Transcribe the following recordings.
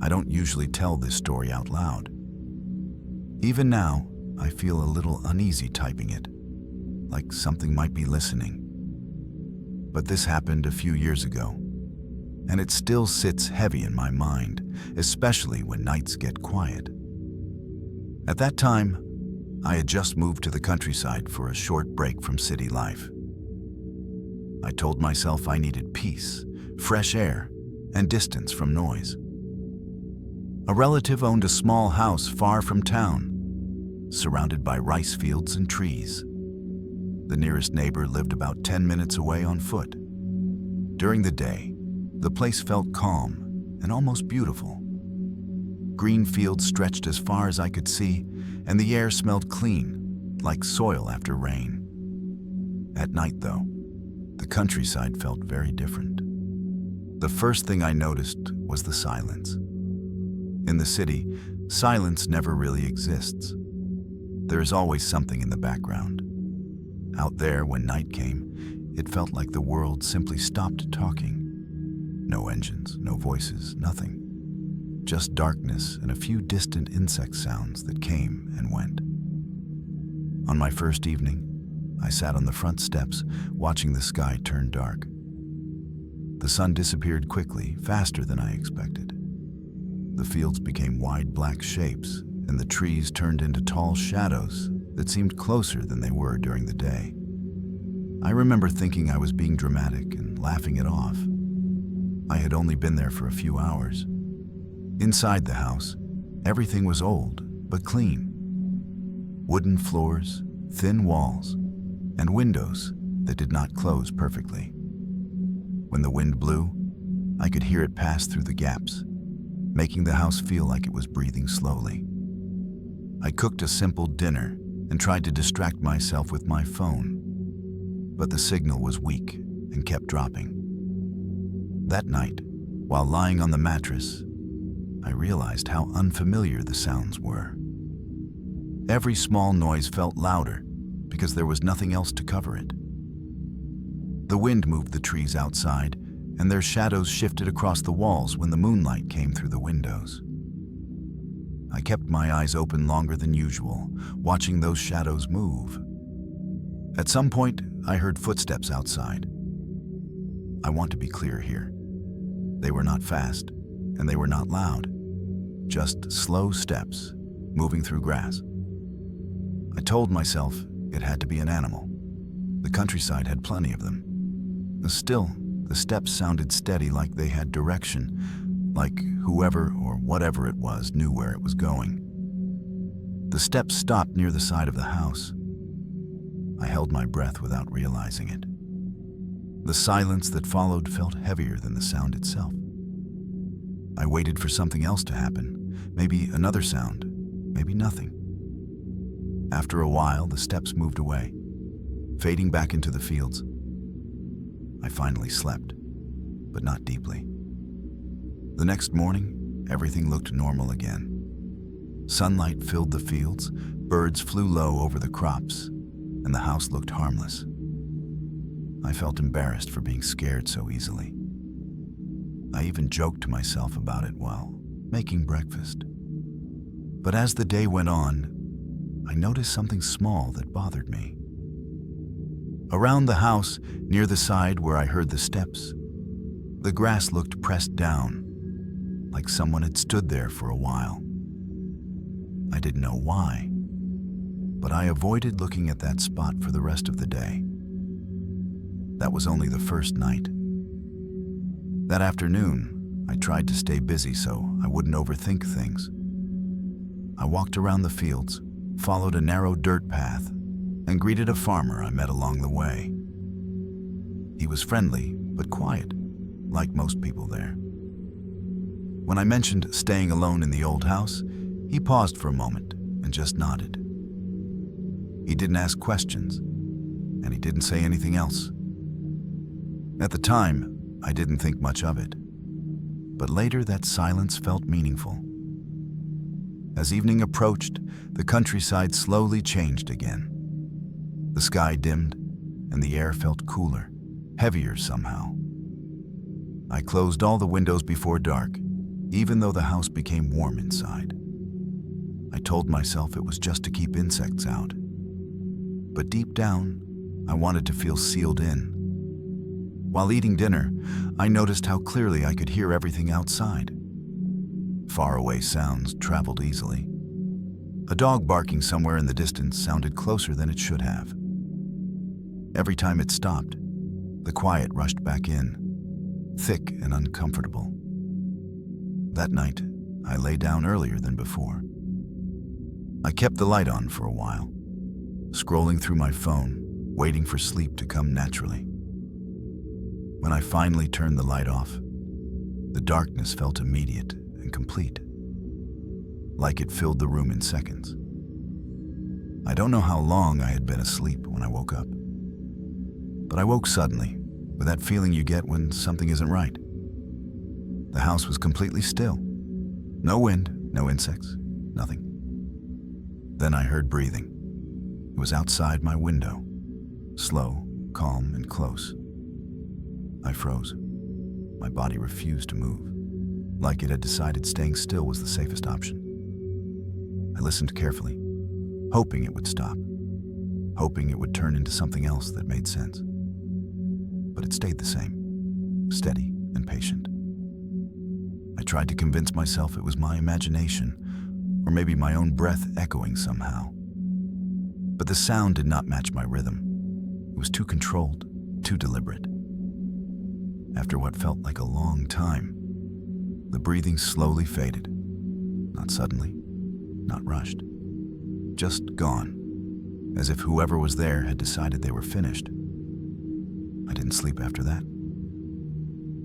I don't usually tell this story out loud. Even now, I feel a little uneasy typing it, like something might be listening. But this happened a few years ago, and it still sits heavy in my mind, especially when nights get quiet. At that time, I had just moved to the countryside for a short break from city life. I told myself I needed peace, fresh air, and distance from noise. A relative owned a small house far from town, surrounded by rice fields and trees. The nearest neighbor lived about 10 minutes away on foot. During the day, the place felt calm and almost beautiful. Green fields stretched as far as I could see, and the air smelled clean, like soil after rain. At night, though, the countryside felt very different. The first thing I noticed was the silence. In the city, silence never really exists. There is always something in the background. Out there, when night came, it felt like the world simply stopped talking. No engines, no voices, nothing. Just darkness and a few distant insect sounds that came and went. On my first evening, I sat on the front steps, watching the sky turn dark. The sun disappeared quickly, faster than I expected. The fields became wide black shapes, and the trees turned into tall shadows that seemed closer than they were during the day. I remember thinking I was being dramatic and laughing it off. I had only been there for a few hours. Inside the house, everything was old but clean. Wooden floors, thin walls, and windows that did not close perfectly. When the wind blew, I could hear it pass through the gaps, making the house feel like it was breathing slowly. I cooked a simple dinner and tried to distract myself with my phone, but the signal was weak and kept dropping. That night, while lying on the mattress, I realized how unfamiliar the sounds were. Every small noise felt louder because there was nothing else to cover it. The wind moved the trees outside, and their shadows shifted across the walls when the moonlight came through the windows. I kept my eyes open longer than usual, watching those shadows move. At some point, I heard footsteps outside. I want to be clear here. They were not fast, and they were not loud. Just slow steps, moving through grass. I told myself it had to be an animal. The countryside had plenty of them. Still, the steps sounded steady, like they had direction, like whoever or whatever it was knew where it was going. The steps stopped near the side of the house. I held my breath without realizing it. The silence that followed felt heavier than the sound itself. I waited for something else to happen, maybe another sound, maybe nothing. After a while, the steps moved away, fading back into the fields. I finally slept, but not deeply. The next morning, everything looked normal again. Sunlight filled the fields, birds flew low over the crops, and the house looked harmless. I felt embarrassed for being scared so easily. I even joked to myself about it while making breakfast. But as the day went on, I noticed something small that bothered me. Around the house, near the side where I heard the steps, the grass looked pressed down, like someone had stood there for a while. I didn't know why, but I avoided looking at that spot for the rest of the day. That was only the first night. That afternoon, I tried to stay busy so I wouldn't overthink things. I walked around the fields, followed a narrow dirt path, and greeted a farmer I met along the way. He was friendly but quiet, like most people there. When I mentioned staying alone in the old house, he paused for a moment and just nodded. He didn't ask questions, and he didn't say anything else. At the time, I didn't think much of it, but later that silence felt meaningful. As evening approached, the countryside slowly changed again. The sky dimmed, and the air felt cooler, heavier somehow. I closed all the windows before dark even though the house became warm inside. I told myself it was just to keep insects out. But deep down, I wanted to feel sealed in. While eating dinner, I noticed how clearly I could hear everything outside. Faraway sounds traveled easily. A dog barking somewhere in the distance sounded closer than it should have. Every time it stopped, the quiet rushed back in, thick and uncomfortable. That night, I lay down earlier than before. I kept the light on for a while, scrolling through my phone, waiting for sleep to come naturally. When I finally turned the light off, the darkness felt immediate and complete, like it filled the room in seconds. I don't know how long I had been asleep when I woke up, but I woke suddenly with that feeling you get when something isn't right. The house was completely still. No wind, no insects, nothing. Then I heard breathing. It was outside my window, slow, calm, and close. I froze. My body refused to move, like it had decided staying still was the safest option. I listened carefully, hoping it would stop, hoping it would turn into something else that made sense. But it stayed the same, steady and patient. I tried to convince myself it was my imagination, or maybe my own breath echoing somehow. But the sound did not match my rhythm. It was too controlled, too deliberate. After what felt like a long time, the breathing slowly faded. Not suddenly, not rushed. Just gone, as if whoever was there had decided they were finished. I didn't sleep after that.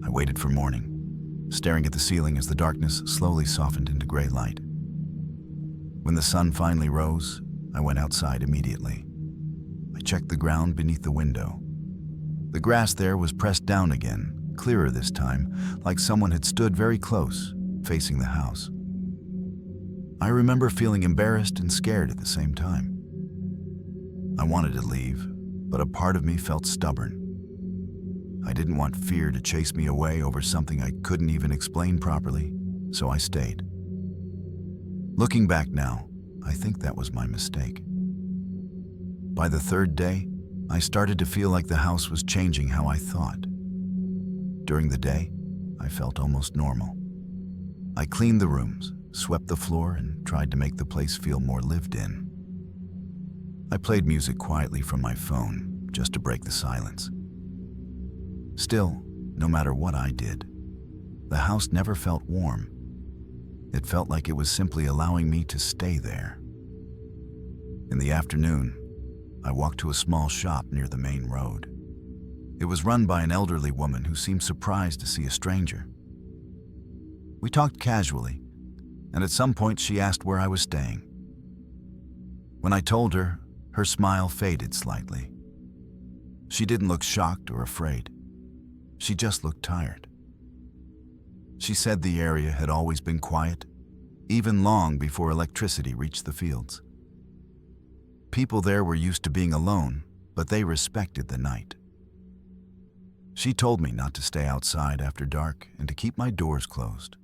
I waited for morning, staring at the ceiling as the darkness slowly softened into gray light. When the sun finally rose, I went outside immediately. I checked the ground beneath the window. The grass there was pressed down again, clearer this time, like someone had stood very close, facing the house. I remember feeling embarrassed and scared at the same time. I wanted to leave, but a part of me felt stubborn. I didn't want fear to chase me away over something I couldn't even explain properly, so I stayed. Looking back now, I think that was my mistake. By the third day, I started to feel like the house was changing how I thought. During the day, I felt almost normal. I cleaned the rooms, swept the floor, and tried to make the place feel more lived in. I played music quietly from my phone, just to break the silence. Still, no matter what I did, the house never felt warm. It felt like it was simply allowing me to stay there. In the afternoon, I walked to a small shop near the main road. It was run by an elderly woman who seemed surprised to see a stranger. We talked casually, and at some point she asked where I was staying. When I told her, her smile faded slightly. She didn't look shocked or afraid. She just looked tired. She said the area had always been quiet, even long before electricity reached the fields. People there were used to being alone, but they respected the night. She told me not to stay outside after dark and to keep my doors closed.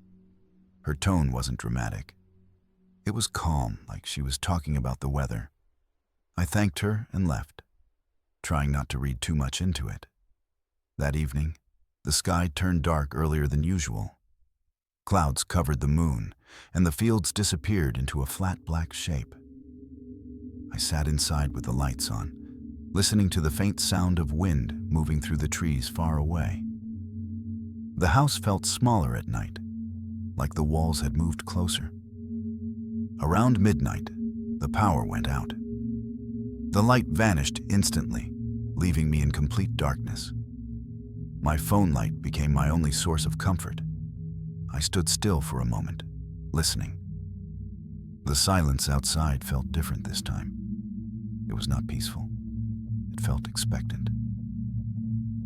Her tone wasn't dramatic. It was calm, like she was talking about the weather. I thanked her and left, trying not to read too much into it. That evening, the sky turned dark earlier than usual. Clouds covered the moon, and the fields disappeared into a flat black shape. I sat inside with the lights on, listening to the faint sound of wind moving through the trees far away. The house felt smaller at night, like the walls had moved closer. Around midnight, the power went out. The light vanished instantly, leaving me in complete darkness. My phone light became my only source of comfort. I stood still for a moment, listening. The silence outside felt different this time. It was not peaceful. It felt expectant.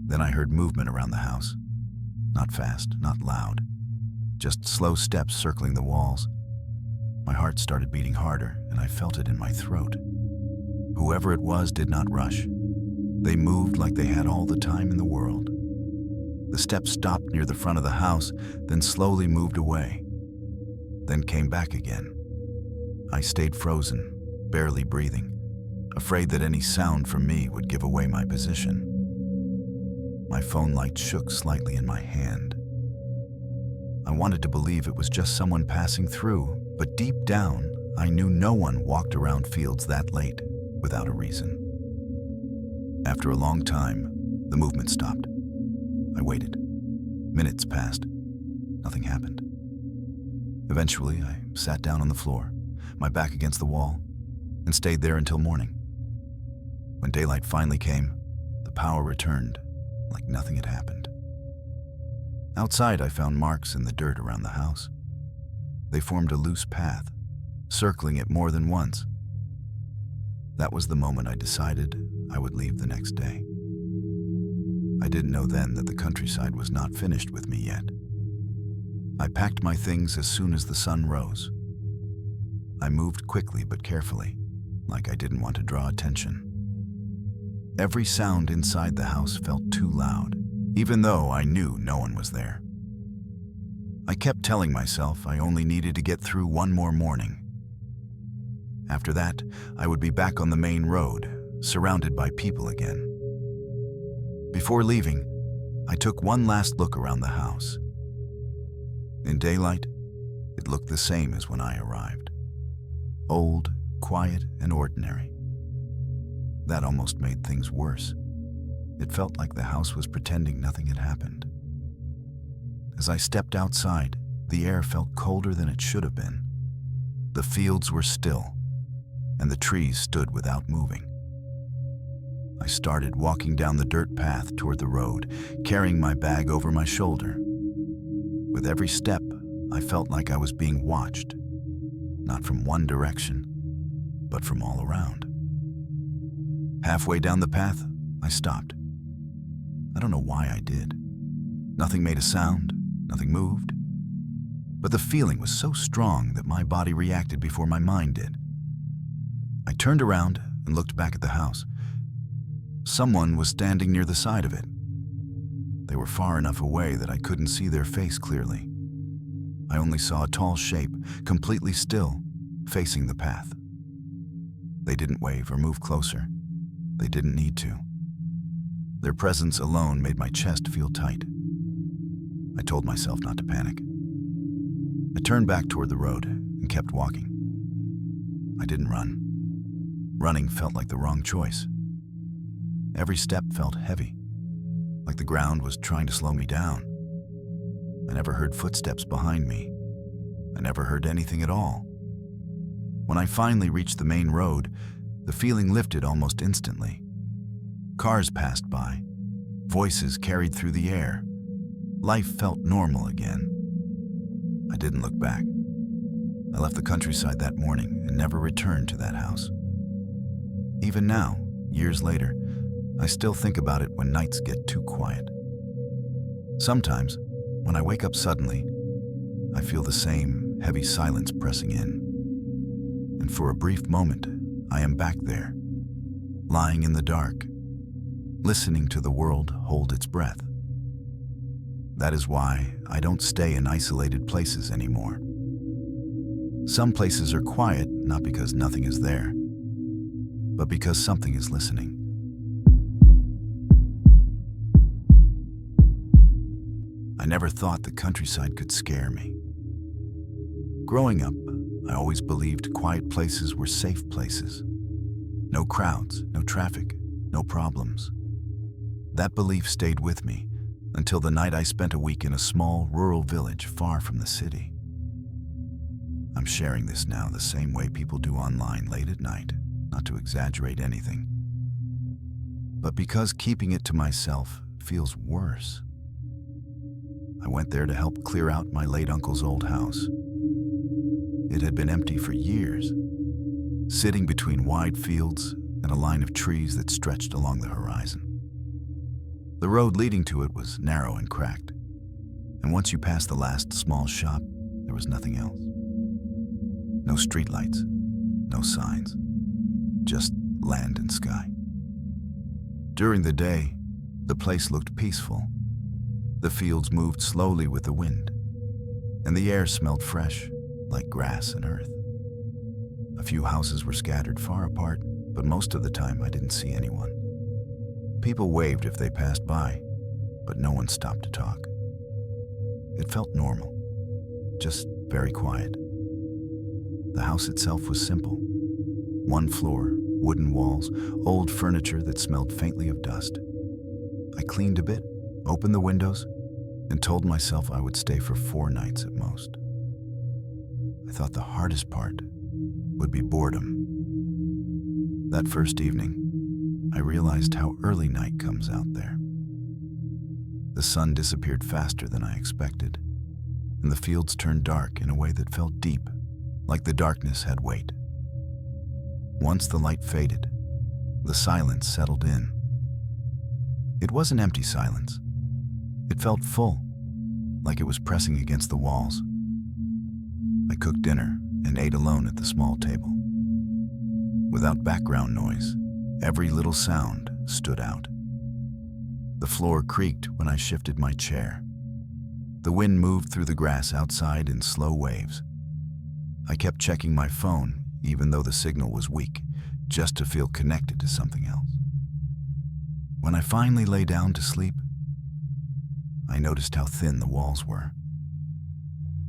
Then I heard movement around the house. Not fast, not loud. Just slow steps circling the walls. My heart started beating harder, and I felt it in my throat. Whoever it was did not rush. They moved like they had all the time in the world. The steps stopped near the front of the house, then slowly moved away, then came back again. I stayed frozen, barely breathing, afraid that any sound from me would give away my position. My phone light shook slightly in my hand. I wanted to believe it was just someone passing through, but deep down, I knew no one walked around fields that late without a reason. After a long time, the movement stopped. I waited. Minutes passed. Nothing happened. Eventually, I sat down on the floor, my back against the wall, and stayed there until morning. When daylight finally came, the power returned, like nothing had happened. Outside, I found marks in the dirt around the house. They formed a loose path, circling it more than once. That was the moment I decided I would leave the next day. I didn't know then that the countryside was not finished with me yet. I packed my things as soon as the sun rose. I moved quickly but carefully, like I didn't want to draw attention. Every sound inside the house felt too loud, even though I knew no one was there. I kept telling myself I only needed to get through one more morning. After that, I would be back on the main road, surrounded by people again. Before leaving, I took one last look around the house. In daylight, it looked the same as when I arrived. Old, quiet, and ordinary. That almost made things worse. It felt like the house was pretending nothing had happened. As I stepped outside, the air felt colder than it should have been. The fields were still, and the trees stood without moving. I started walking down the dirt path toward the road, carrying my bag over my shoulder. With every step, I felt like I was being watched, not from one direction, but from all around. Halfway down the path, I stopped. I don't know why I did. Nothing made a sound, nothing moved. But the feeling was so strong that my body reacted before my mind did. I turned around and looked back at the house. Someone was standing near the side of it. They were far enough away that I couldn't see their face clearly. I only saw a tall shape, completely still, facing the path. They didn't wave or move closer. They didn't need to. Their presence alone made my chest feel tight. I told myself not to panic. I turned back toward the road and kept walking. I didn't run. Running felt like the wrong choice. Every step felt heavy, like the ground was trying to slow me down. I never heard footsteps behind me. I never heard anything at all. When I finally reached the main road, the feeling lifted almost instantly. Cars passed by. Voices carried through the air. Life felt normal again. I didn't look back. I left the countryside that morning and never returned to that house. Even now, years later, I still think about it when nights get too quiet. Sometimes, when I wake up suddenly, I feel the same heavy silence pressing in. And for a brief moment, I am back there, lying in the dark, listening to the world hold its breath. That is why I don't stay in isolated places anymore. Some places are quiet not because nothing is there, but because something is listening. I never thought the countryside could scare me. Growing up, I always believed quiet places were safe places. No crowds, no traffic, no problems. That belief stayed with me until the night I spent a week in a small rural village far from the city. I'm sharing this now the same way people do online late at night, not to exaggerate anything, but because keeping it to myself feels worse. I went there to help clear out my late uncle's old house. It had been empty for years, sitting between wide fields and a line of trees that stretched along the horizon. The road leading to it was narrow and cracked, and once you passed the last small shop, there was nothing else. No streetlights, no signs, just land and sky. During the day, the place looked peaceful. The fields moved slowly with the wind, and the air smelled fresh, like grass and earth. A few houses were scattered far apart, but most of the time I didn't see anyone. People waved if they passed by, but no one stopped to talk. It felt normal, just very quiet. The house itself was simple. One floor, wooden walls, old furniture that smelled faintly of dust. I cleaned a bit, opened the windows, and told myself I would stay for 4 nights at most. I thought the hardest part would be boredom. That first evening, I realized how early night comes out there. The sun disappeared faster than I expected, and the fields turned dark in a way that felt deep, like the darkness had weight. Once the light faded, the silence settled in. It wasn't empty silence. It felt full, like it was pressing against the walls. I cooked dinner and ate alone at the small table. Without background noise, every little sound stood out. The floor creaked when I shifted my chair. The wind moved through the grass outside in slow waves. I kept checking my phone, even though the signal was weak, just to feel connected to something else. When I finally lay down to sleep, I noticed how thin the walls were.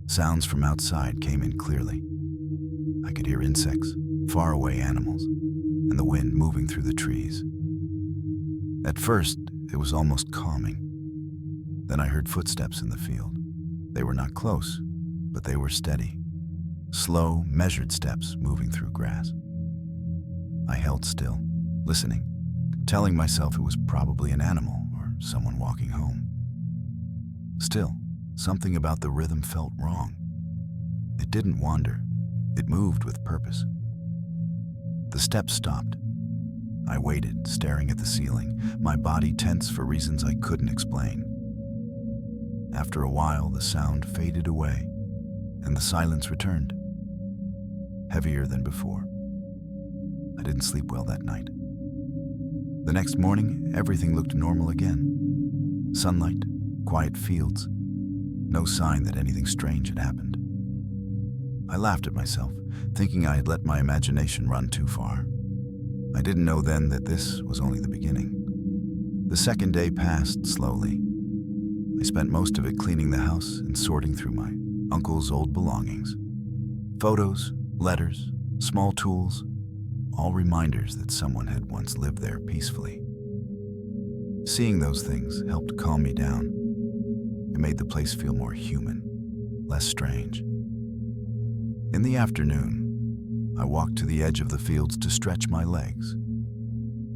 Sounds from outside came in clearly. I could hear insects, faraway animals, and the wind moving through the trees. At first, it was almost calming. Then I heard footsteps in the field. They were not close, but they were steady. Slow, measured steps moving through grass. I held still, listening, telling myself it was probably an animal or someone walking home. Still, something about the rhythm felt wrong. It didn't wander. It moved with purpose. The steps stopped. I waited, staring at the ceiling, my body tense for reasons I couldn't explain. After a while, the sound faded away, and the silence returned, heavier than before. I didn't sleep well that night. The next morning, everything looked normal again. Sunlight, quiet fields, no sign that anything strange had happened. I laughed at myself, thinking I had let my imagination run too far. I didn't know then that this was only the beginning. The second day passed slowly. I spent most of it cleaning the house and sorting through my uncle's old belongings. Photos, letters, small tools, all reminders that someone had once lived there peacefully. Seeing those things helped calm me down. It made the place feel more human, less strange. In the afternoon, I walked to the edge of the fields to stretch my legs.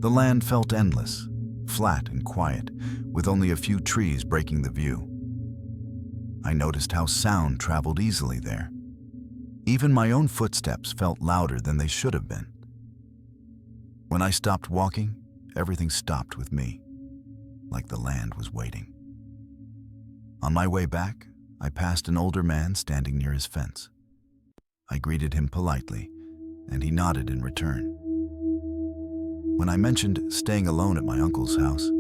The land felt endless, flat and quiet, with only a few trees breaking the view. I noticed how sound traveled easily there. Even my own footsteps felt louder than they should have been. When I stopped walking, everything stopped with me, like the land was waiting. On my way back, I passed an older man standing near his fence. I greeted him politely, and he nodded in return. When I mentioned staying alone at my uncle's house,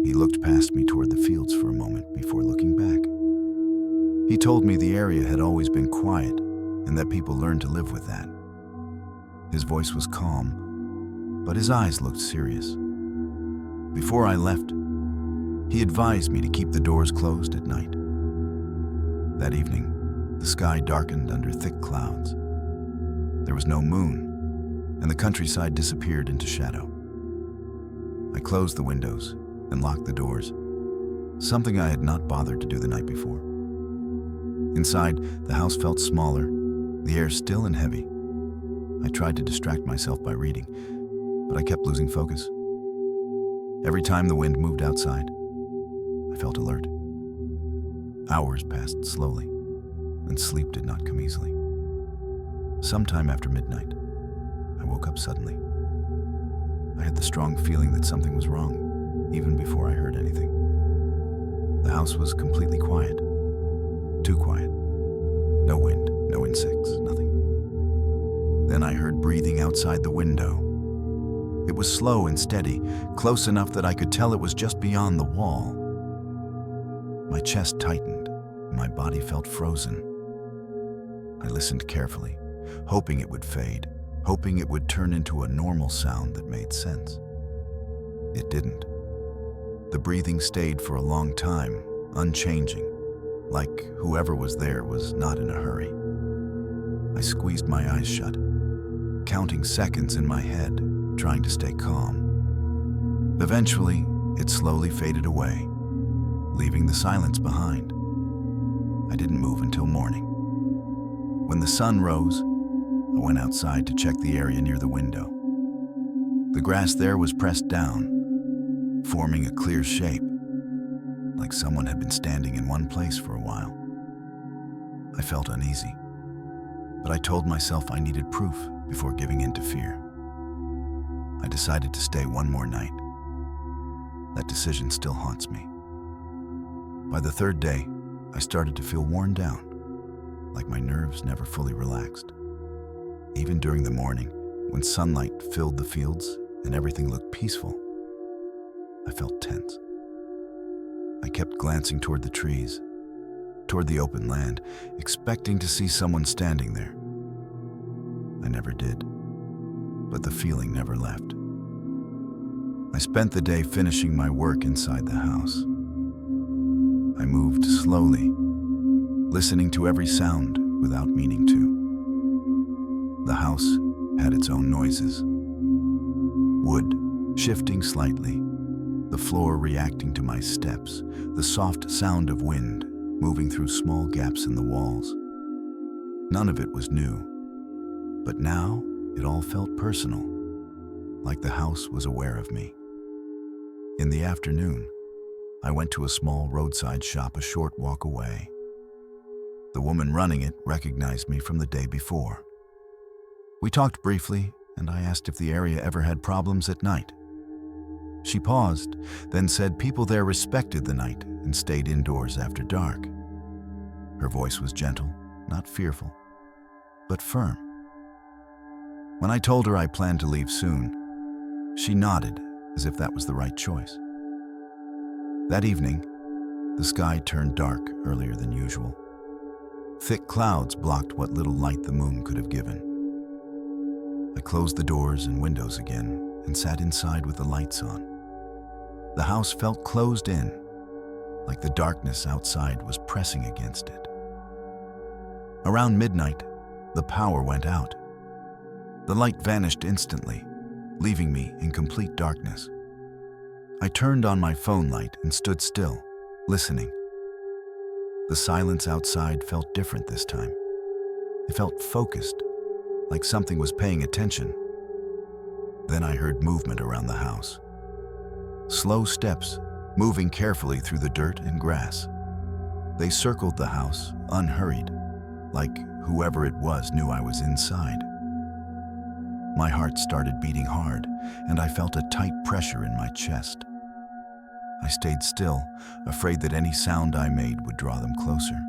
he looked past me toward the fields for a moment before looking back. He told me the area had always been quiet and that people learned to live with that. His voice was calm, but his eyes looked serious. Before I left, he advised me to keep the doors closed at night. That evening, the sky darkened under thick clouds. There was no moon, and the countryside disappeared into shadow. I closed the windows and locked the doors, something I had not bothered to do the night before. Inside, the house felt smaller, the air still and heavy. I tried to distract myself by reading, but I kept losing focus. Every time the wind moved outside, I felt alert. Hours passed slowly, and sleep did not come easily. Sometime after midnight, I woke up suddenly. I had the strong feeling that something was wrong, even before I heard anything. The house was completely quiet. Too quiet. No wind, no insects, nothing. Then I heard breathing outside the window. It was slow and steady, close enough that I could tell it was just beyond the wall. My chest tightened, and my body felt frozen. I listened carefully, hoping it would fade, hoping it would turn into a normal sound that made sense. It didn't. The breathing stayed for a long time, unchanging, like whoever was there was not in a hurry. I squeezed my eyes shut, counting seconds in my head, trying to stay calm. Eventually, it slowly faded away, leaving the silence behind. I didn't move until morning. When the sun rose, I went outside to check the area near the window. The grass there was pressed down, forming a clear shape, like someone had been standing in one place for a while. I felt uneasy, but I told myself I needed proof before giving in to fear. I decided to stay one more night. That decision still haunts me. By the third day, I started to feel worn down, like my nerves never fully relaxed. Even during the morning, when sunlight filled the fields and everything looked peaceful, I felt tense. I kept glancing toward the trees, toward the open land, expecting to see someone standing there. I never did, but the feeling never left. I spent the day finishing my work inside the house. I moved slowly, listening to every sound without meaning to. The house had its own noises. Wood shifting slightly, the floor reacting to my steps, the soft sound of wind moving through small gaps in the walls. None of it was new, but now it all felt personal, like the house was aware of me. In the afternoon, I went to a small roadside shop a short walk away. The woman running it recognized me from the day before. We talked briefly, and I asked if the area ever had problems at night. She paused, then said people there respected the night and stayed indoors after dark. Her voice was gentle, not fearful, but firm. When I told her I planned to leave soon, she nodded as if that was the right choice. That evening, the sky turned dark earlier than usual. Thick clouds blocked what little light the moon could have given. I closed the doors and windows again and sat inside with the lights on. The house felt closed in, like the darkness outside was pressing against it. Around midnight, the power went out. The light vanished instantly, leaving me in complete darkness. I turned on my phone light and stood still, listening. The silence outside felt different this time. It felt focused, like something was paying attention. Then I heard movement around the house. Slow steps, moving carefully through the dirt and grass. They circled the house, unhurried, like whoever it was knew I was inside. My heart started beating hard, and I felt a tight pressure in my chest. I stayed still, afraid that any sound I made would draw them closer.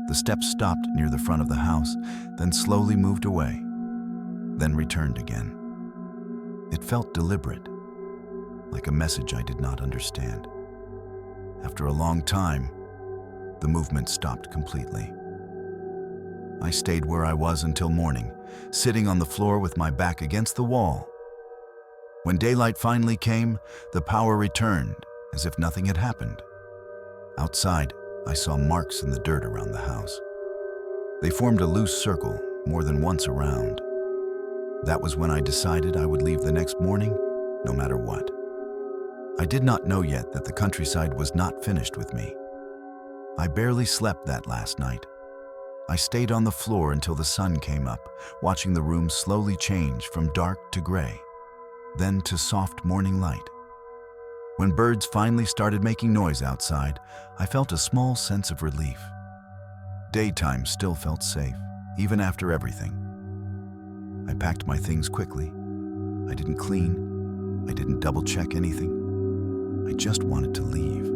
The steps stopped near the front of the house, then slowly moved away, then returned again. It felt deliberate, like a message I did not understand. After a long time, the movement stopped completely. I stayed where I was until morning, sitting on the floor with my back against the wall. When daylight finally came, the power returned, as if nothing had happened. Outside, I saw marks in the dirt around the house. They formed a loose circle more than once around. That was when I decided I would leave the next morning, no matter what. I did not know yet that the countryside was not finished with me. I barely slept that last night. I stayed on the floor until the sun came up, watching the room slowly change from dark to gray, then to soft morning light. When birds finally started making noise outside, I felt a small sense of relief. Daytime still felt safe, even after everything. I packed my things quickly. I didn't clean. I didn't double-check anything. I just wanted to leave.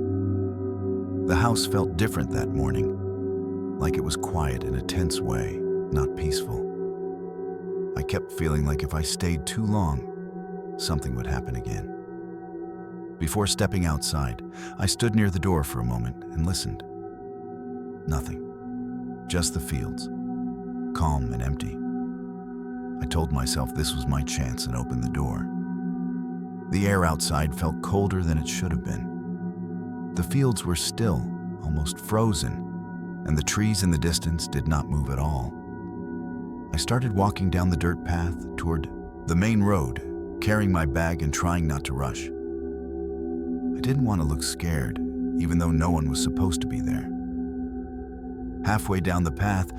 The house felt different that morning, like it was quiet in a tense way, not peaceful. I kept feeling like if I stayed too long, something would happen again. Before stepping outside, I stood near the door for a moment and listened. Nothing. Just the fields, calm and empty. I told myself this was my chance and opened the door. The air outside felt colder than it should have been. The fields were still, almost frozen, and the trees in the distance did not move at all. I started walking down the dirt path toward the main road, carrying my bag and trying not to rush. I didn't want to look scared, even though no one was supposed to be there. Halfway down the path,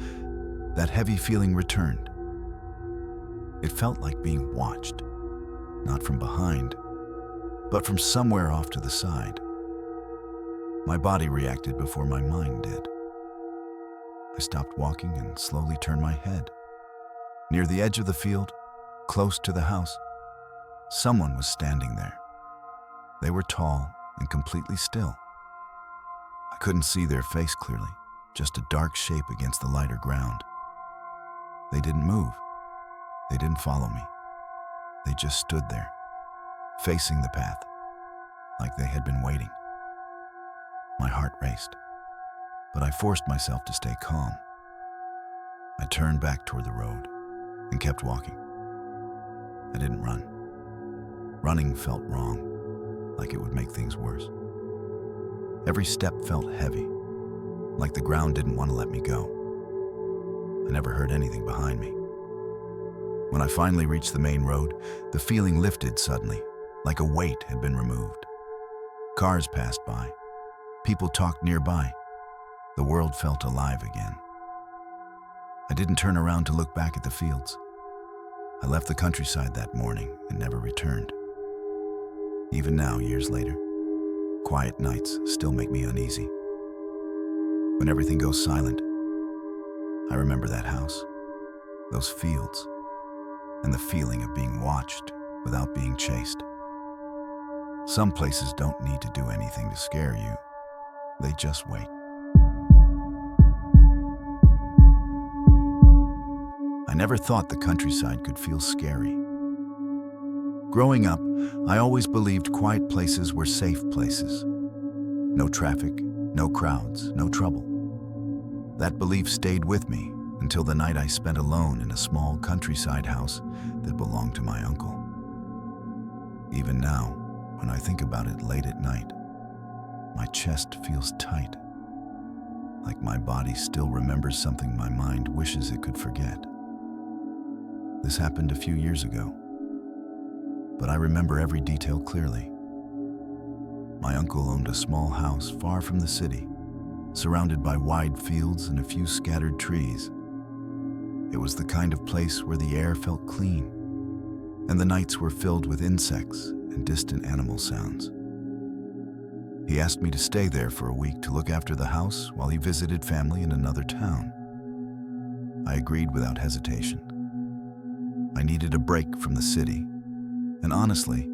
that heavy feeling returned. It felt like being watched, not from behind, but from somewhere off to the side. My body reacted before my mind did. I stopped walking and slowly turned my head. Near the edge of the field, close to the house, someone was standing there. They were tall and completely still. I couldn't see their face clearly, just a dark shape against the lighter ground. They didn't move. They didn't follow me. They just stood there, facing the path, like they had been waiting. My heart raced, but I forced myself to stay calm. I turned back toward the road and kept walking. I didn't run. Running felt wrong, like it would make things worse. Every step felt heavy, like the ground didn't want to let me go. I never heard anything behind me. When I finally reached the main road, the feeling lifted suddenly, like a weight had been removed. Cars passed by. People talked nearby. The world felt alive again. I didn't turn around to look back at the fields. I left the countryside that morning and never returned. Even now, years later, quiet nights still make me uneasy. When everything goes silent, I remember that house, those fields, and the feeling of being watched without being chased. Some places don't need to do anything to scare you. They just wait. I never thought the countryside could feel scary. Growing up, I always believed quiet places were safe places. No traffic, no crowds, no trouble. That belief stayed with me until the night I spent alone in a small countryside house that belonged to my uncle. Even now, when I think about it late at night, my chest feels tight, like my body still remembers something my mind wishes it could forget. This happened a few years ago, but I remember every detail clearly. My uncle owned a small house far from the city, surrounded by wide fields and a few scattered trees. It was the kind of place where the air felt clean, and the nights were filled with insects and distant animal sounds. He asked me to stay there for a week to look after the house while he visited family in another town. I agreed without hesitation. I needed a break from the city, and honestly,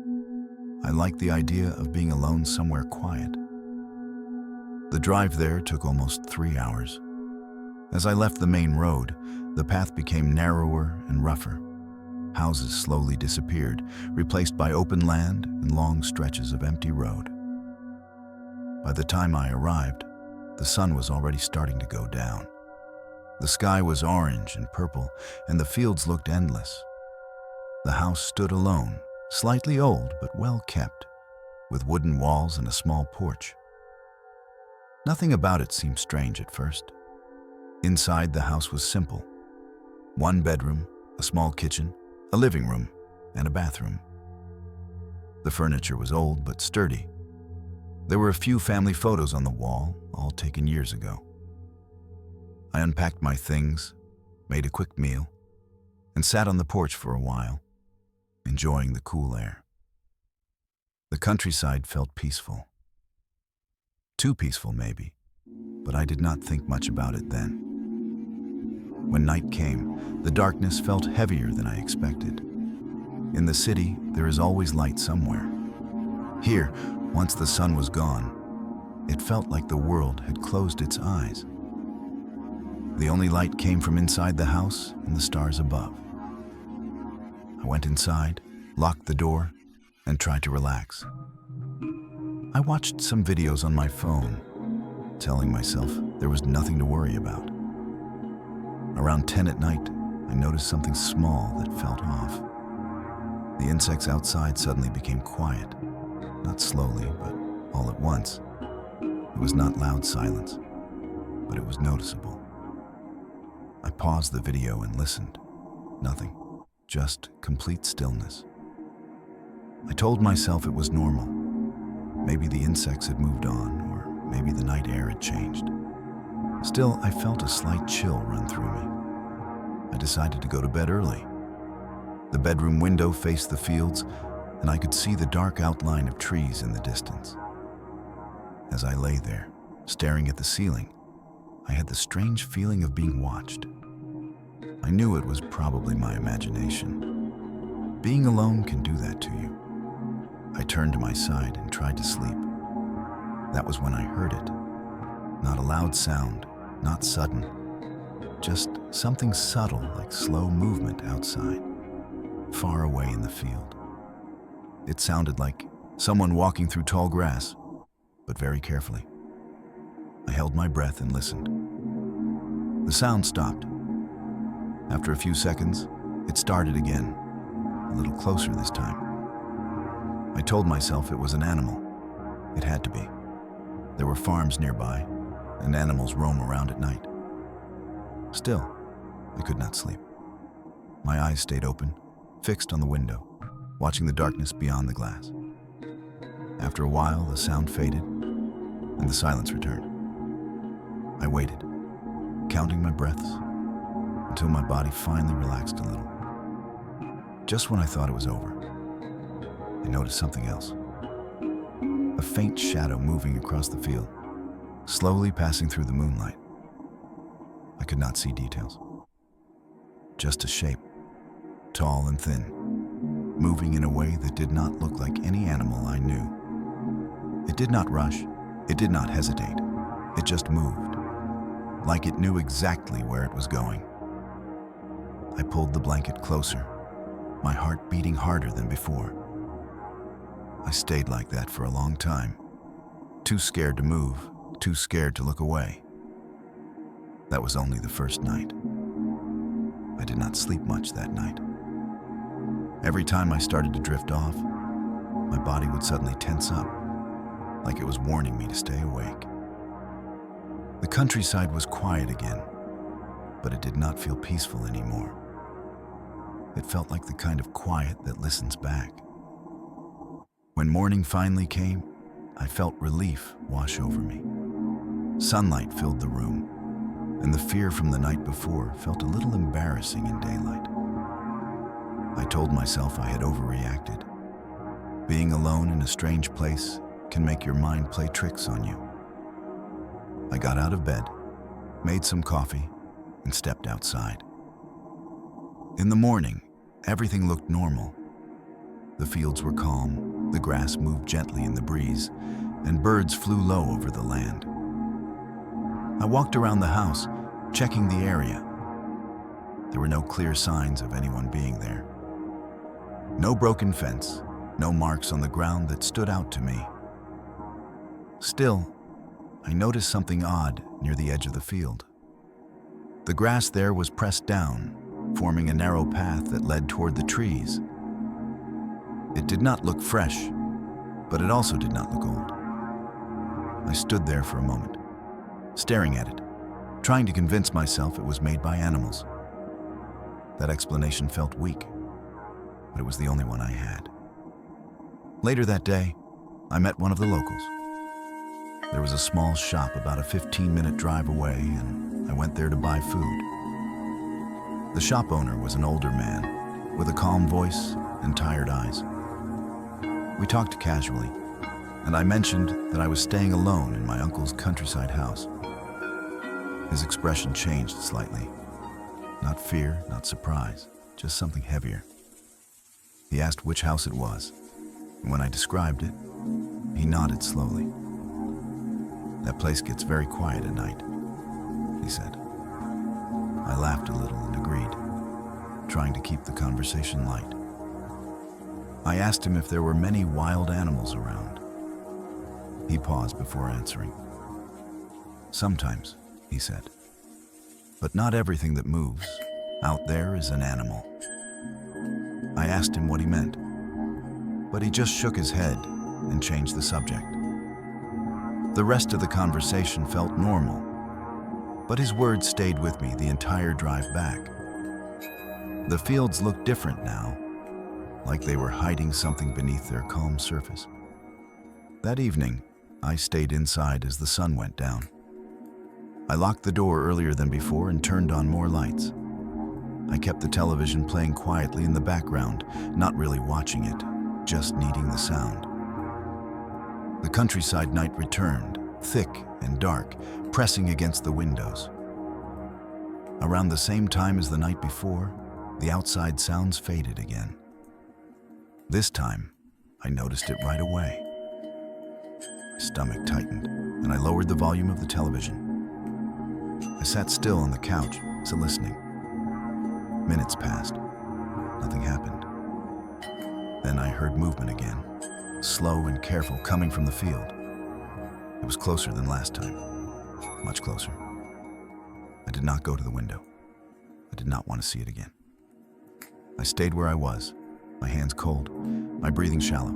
I liked the idea of being alone somewhere quiet. The drive there took almost 3 hours. As I left the main road, the path became narrower and rougher. Houses slowly disappeared, replaced by open land and long stretches of empty road. By the time I arrived, the sun was already starting to go down. The sky was orange and purple, and the fields looked endless. The house stood alone, slightly old but well kept, with wooden walls and a small porch. Nothing about it seemed strange at first. Inside, the house was simple. 1 bedroom, a small kitchen, a living room, and a bathroom. The furniture was old but sturdy. There were a few family photos on the wall, all taken years ago. I unpacked my things, made a quick meal, and sat on the porch for a while, enjoying the cool air. The countryside felt peaceful. Too peaceful, maybe, but I did not think much about it then. When night came, the darkness felt heavier than I expected. In the city, there is always light somewhere. Here, once the sun was gone, it felt like the world had closed its eyes. The only light came from inside the house and the stars above. I went inside, locked the door, and tried to relax. I watched some videos on my phone, telling myself there was nothing to worry about. Around 10 at night, I noticed something small that felt off. The insects outside suddenly became quiet, not slowly, but all at once. It was not loud silence, but it was noticeable. I paused the video and listened. Nothing, just complete stillness. I told myself it was normal. Maybe the insects had moved on, or maybe the night air had changed. Still, I felt a slight chill run through me. I decided to go to bed early. The bedroom window faced the fields, and I could see the dark outline of trees in the distance. As I lay there, staring at the ceiling, I had the strange feeling of being watched. I knew it was probably my imagination. Being alone can do that to you. I turned to my side and tried to sleep. That was when I heard it. Not a loud sound, not sudden. Just something subtle like slow movement outside, far away in the field. It sounded like someone walking through tall grass, but very carefully. I held my breath and listened. The sound stopped. After a few seconds, it started again, a little closer this time. I told myself it was an animal. It had to be. There were farms nearby, and animals roam around at night. Still, I could not sleep. My eyes stayed open, fixed on the window, watching the darkness beyond the glass. After a while, the sound faded, and the silence returned. I waited, counting my breaths, until my body finally relaxed a little. Just when I thought it was over, I noticed something else. A faint shadow moving across the field, slowly passing through the moonlight. I could not see details. Just a shape, tall and thin, moving in a way that did not look like any animal I knew. It did not rush, it did not hesitate. It just moved, like it knew exactly where it was going. I pulled the blanket closer, my heart beating harder than before. I stayed like that for a long time, too scared to move, too scared to look away. That was only the first night. I did not sleep much that night. Every time I started to drift off, my body would suddenly tense up, like it was warning me to stay awake. The countryside was quiet again, but it did not feel peaceful anymore. It felt like the kind of quiet that listens back. When morning finally came, I felt relief wash over me. Sunlight filled the room, and the fear from the night before felt a little embarrassing in daylight. I told myself I had overreacted. Being alone in a strange place can make your mind play tricks on you. I got out of bed, made some coffee, and stepped outside. In the morning, everything looked normal. The fields were calm, the grass moved gently in the breeze, and birds flew low over the land. I walked around the house, checking the area. There were no clear signs of anyone being there. No broken fence, no marks on the ground that stood out to me. Still, I noticed something odd near the edge of the field. The grass there was pressed down, forming a narrow path that led toward the trees. It did not look fresh, but it also did not look old. I stood there for a moment, staring at it, trying to convince myself it was made by animals. That explanation felt weak, but it was the only one I had. Later that day, I met one of the locals. There was a small shop about a 15-minute drive away, and I went there to buy food. The shop owner was an older man with a calm voice and tired eyes. We talked casually, and I mentioned that I was staying alone in my uncle's countryside house. His expression changed slightly. Not fear, not surprise, just something heavier. He asked which house it was, and when I described it, he nodded slowly. "That place gets very quiet at night," he said. I laughed a little and agreed, trying to keep the conversation light. I asked him if there were many wild animals around. He paused before answering. "Sometimes," he said. "But not everything that moves out there is an animal." I asked him what he meant, but he just shook his head and changed the subject. The rest of the conversation felt normal, but his words stayed with me the entire drive back. The fields looked different now, like they were hiding something beneath their calm surface. That evening, I stayed inside as the sun went down. I locked the door earlier than before and turned on more lights. I kept the television playing quietly in the background, not really watching it, just needing the sound. The countryside night returned, thick and dark, pressing against the windows. Around the same time as the night before, the outside sounds faded again. This time, I noticed it right away. My stomach tightened, and I lowered the volume of the television. I sat still on the couch, still listening. Minutes passed. Nothing happened. Then I heard movement again, slow and careful, coming from the field. It was closer than last time, much closer. I did not go to the window. I did not want to see it again. I stayed where I was, my hands cold, my breathing shallow.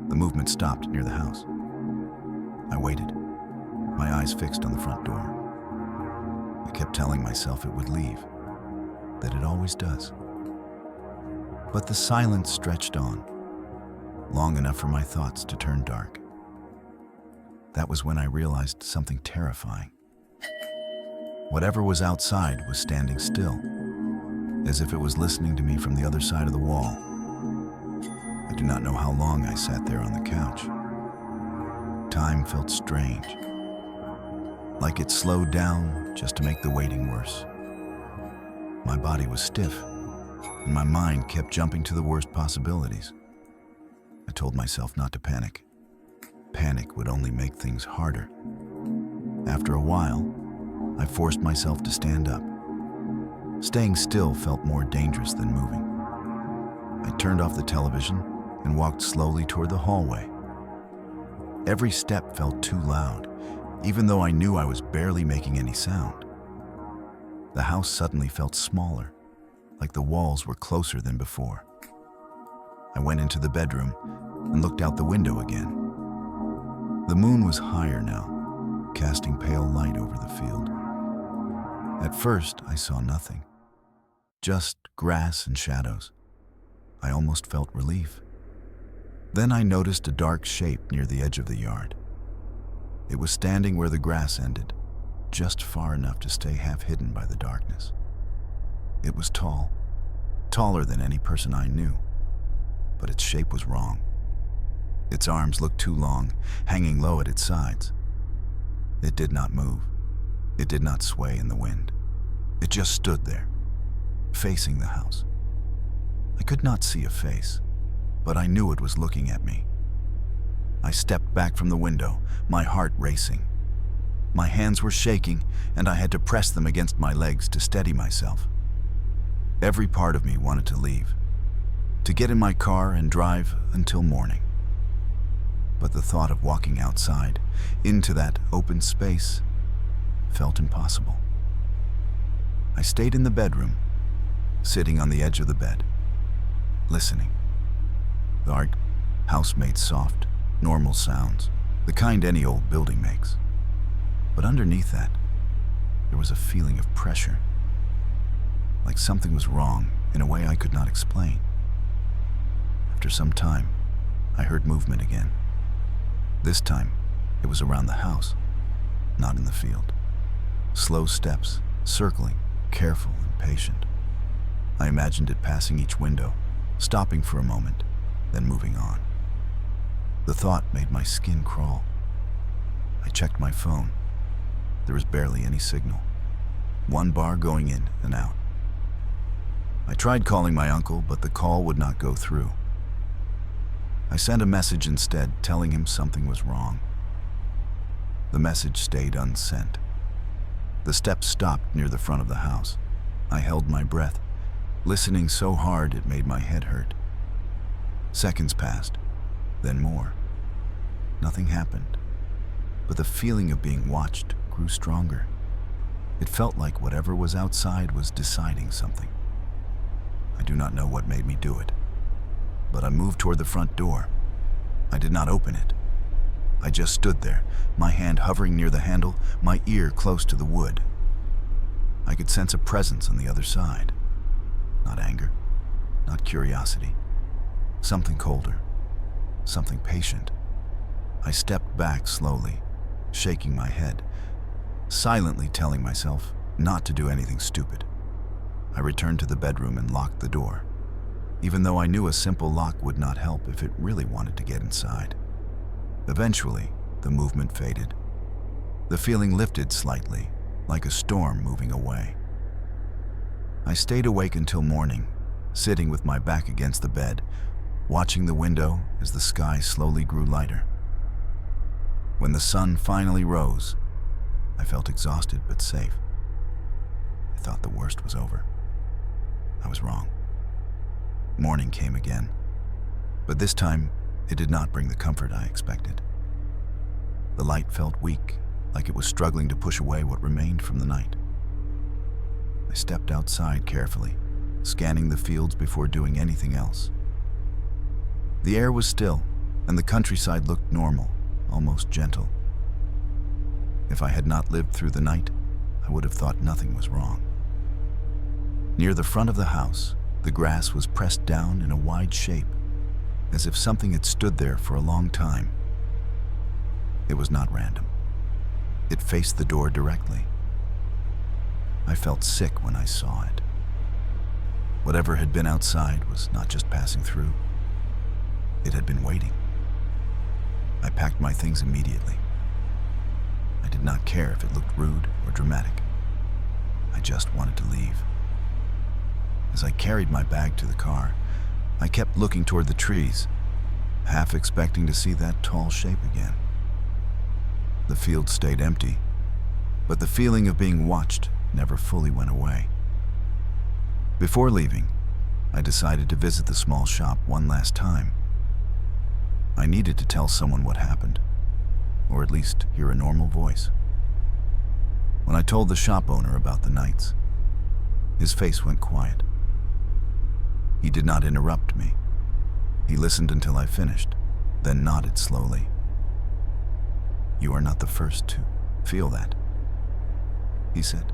The movement stopped near the house. I waited, my eyes fixed on the front door. I kept telling myself it would leave, that it always does. But the silence stretched on, long enough for my thoughts to turn dark. That was when I realized something terrifying. Whatever was outside was standing still, as if it was listening to me from the other side of the wall. I do not know how long I sat there on the couch. Time felt strange, like it slowed down just to make the waiting worse. My body was stiff, and my mind kept jumping to the worst possibilities. I told myself not to panic. Panic would only make things harder. After a while, I forced myself to stand up. Staying still felt more dangerous than moving. I turned off the television and walked slowly toward the hallway. Every step felt too loud, even though I knew I was barely making any sound. The house suddenly felt smaller, like the walls were closer than before. I went into the bedroom and looked out the window again. The moon was higher now, casting pale light over the field. At first, I saw nothing, just grass and shadows. I almost felt relief. Then I noticed a dark shape near the edge of the yard. It was standing where the grass ended, just far enough to stay half hidden by the darkness. It was tall, taller than any person I knew, but its shape was wrong. Its arms looked too long, hanging low at its sides. It did not move. It did not sway in the wind. It just stood there, facing the house. I could not see a face, but I knew it was looking at me. I stepped back from the window, my heart racing. My hands were shaking, and I had to press them against my legs to steady myself. Every part of me wanted to leave, to get in my car and drive until morning. But the thought of walking outside, into that open space, felt impossible. I stayed in the bedroom, sitting on the edge of the bed, listening. The house made soft, normal sounds, the kind any old building makes. But underneath that, there was a feeling of pressure, like something was wrong in a way I could not explain. After some time, I heard movement again. This time, it was around the house, not in the field. Slow steps, circling, careful and patient. I imagined it passing each window, stopping for a moment, then moving on. The thought made my skin crawl. I checked my phone. There was barely any signal. One bar going in and out. I tried calling my uncle, but the call would not go through. I sent a message instead, telling him something was wrong. The message stayed unsent. The steps stopped near the front of the house. I held my breath, listening so hard it made my head hurt. Seconds passed, then more. nothing happened, but the feeling of being watched grew stronger. It felt like whatever was outside was deciding something. I do not know what made me do it, but I moved toward the front door. I did not open it. I just stood there, my hand hovering near the handle, my ear close to the wood. I could sense a presence on the other side. Not anger, not curiosity. Something colder, something patient. I stepped back slowly, shaking my head, silently telling myself not to do anything stupid. I returned to the bedroom and locked the door, even though I knew a simple lock would not help if it really wanted to get inside. Eventually, the movement faded. The feeling lifted slightly, like a storm moving away. I stayed awake until morning, sitting with my back against the bed, watching the window as the sky slowly grew lighter. When the sun finally rose, I felt exhausted but safe. I thought the worst was over. I was wrong. Morning came again, but this time it did not bring the comfort I expected. The light felt weak, like it was struggling to push away what remained from the night. I stepped outside carefully, scanning the fields before doing anything else. The air was still, and the countryside looked normal, almost gentle. If I had not lived through the night, I would have thought nothing was wrong. Near the front of the house, the grass was pressed down in a wide shape, as if something had stood there for a long time. It was not random. It faced the door directly. I felt sick when I saw it. Whatever had been outside was not just passing through. It had been waiting. I packed my things immediately. I did not care if it looked rude or dramatic. I just wanted to leave. As I carried my bag to the car, I kept looking toward the trees, half expecting to see that tall shape again. The field stayed empty, but the feeling of being watched never fully went away. Before leaving, I decided to visit the small shop one last time. I needed to tell someone what happened, or at least hear a normal voice. When I told the shop owner about the nights, his face went quiet. He did not interrupt me. He listened until I finished, then nodded slowly. "You are not the first to feel that," he said.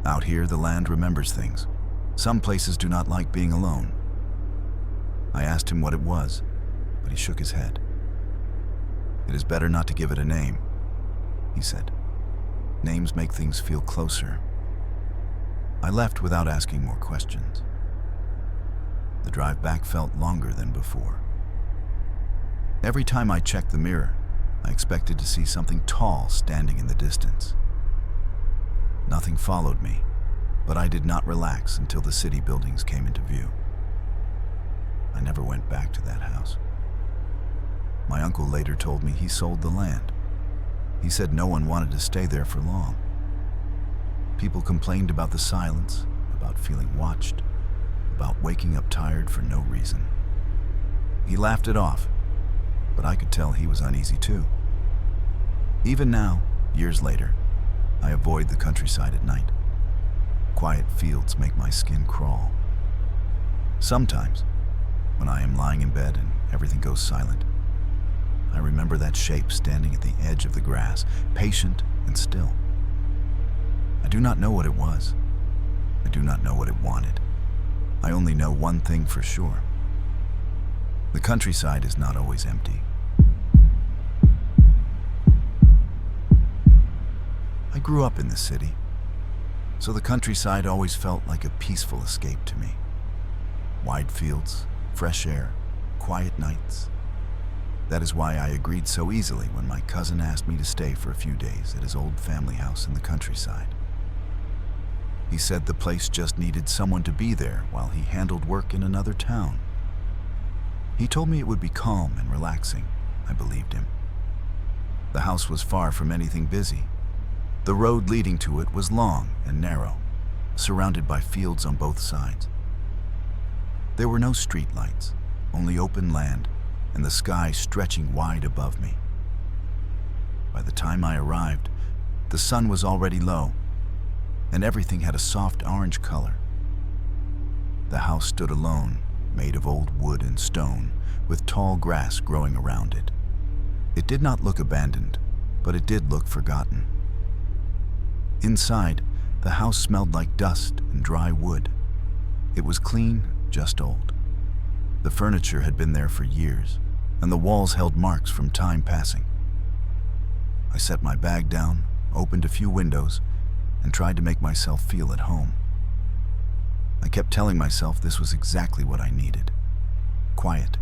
"Out here, the land remembers things. Some places do not like being alone." I asked him what it was, but he shook his head. "It is better not to give it a name," he said. "Names make things feel closer." I left without asking more questions. The drive back felt longer than before. Every time I checked the mirror, I expected to see something tall standing in the distance. Nothing followed me, but I did not relax until the city buildings came into view. I never went back to that house. My uncle later told me he sold the land. He said no one wanted to stay there for long. People complained about the silence, about feeling watched, about waking up tired for no reason. He laughed it off, but I could tell he was uneasy too. Even now, years later, I avoid the countryside at night. Quiet fields make my skin crawl. Sometimes, when I am lying in bed and everything goes silent, I remember that shape standing at the edge of the grass, patient and still. I do not know what it was. I do not know what it wanted. I only know one thing for sure. The countryside is not always empty. I grew up in the city, so the countryside always felt like a peaceful escape to me. Wide fields, fresh air, quiet nights. That is why I agreed so easily when my cousin asked me to stay for a few days at his old family house in the countryside. He said the place just needed someone to be there while he handled work in another town. He told me it would be calm and relaxing. I believed him. The house was far from anything busy. The road leading to it was long and narrow, surrounded by fields on both sides. There were no street lights, only open land and the sky stretching wide above me. By the time I arrived, the sun was already low, and everything had a soft orange color. The house stood alone, made of old wood and stone, with tall grass growing around it. It did not look abandoned, but it did look forgotten. Inside, the house smelled like dust and dry wood. It was clean, just old. The furniture had been there for years, and the walls held marks from time passing. I set my bag down, opened a few windows, and tried to make myself feel at home. I kept telling myself this was exactly what I needed. Quiet,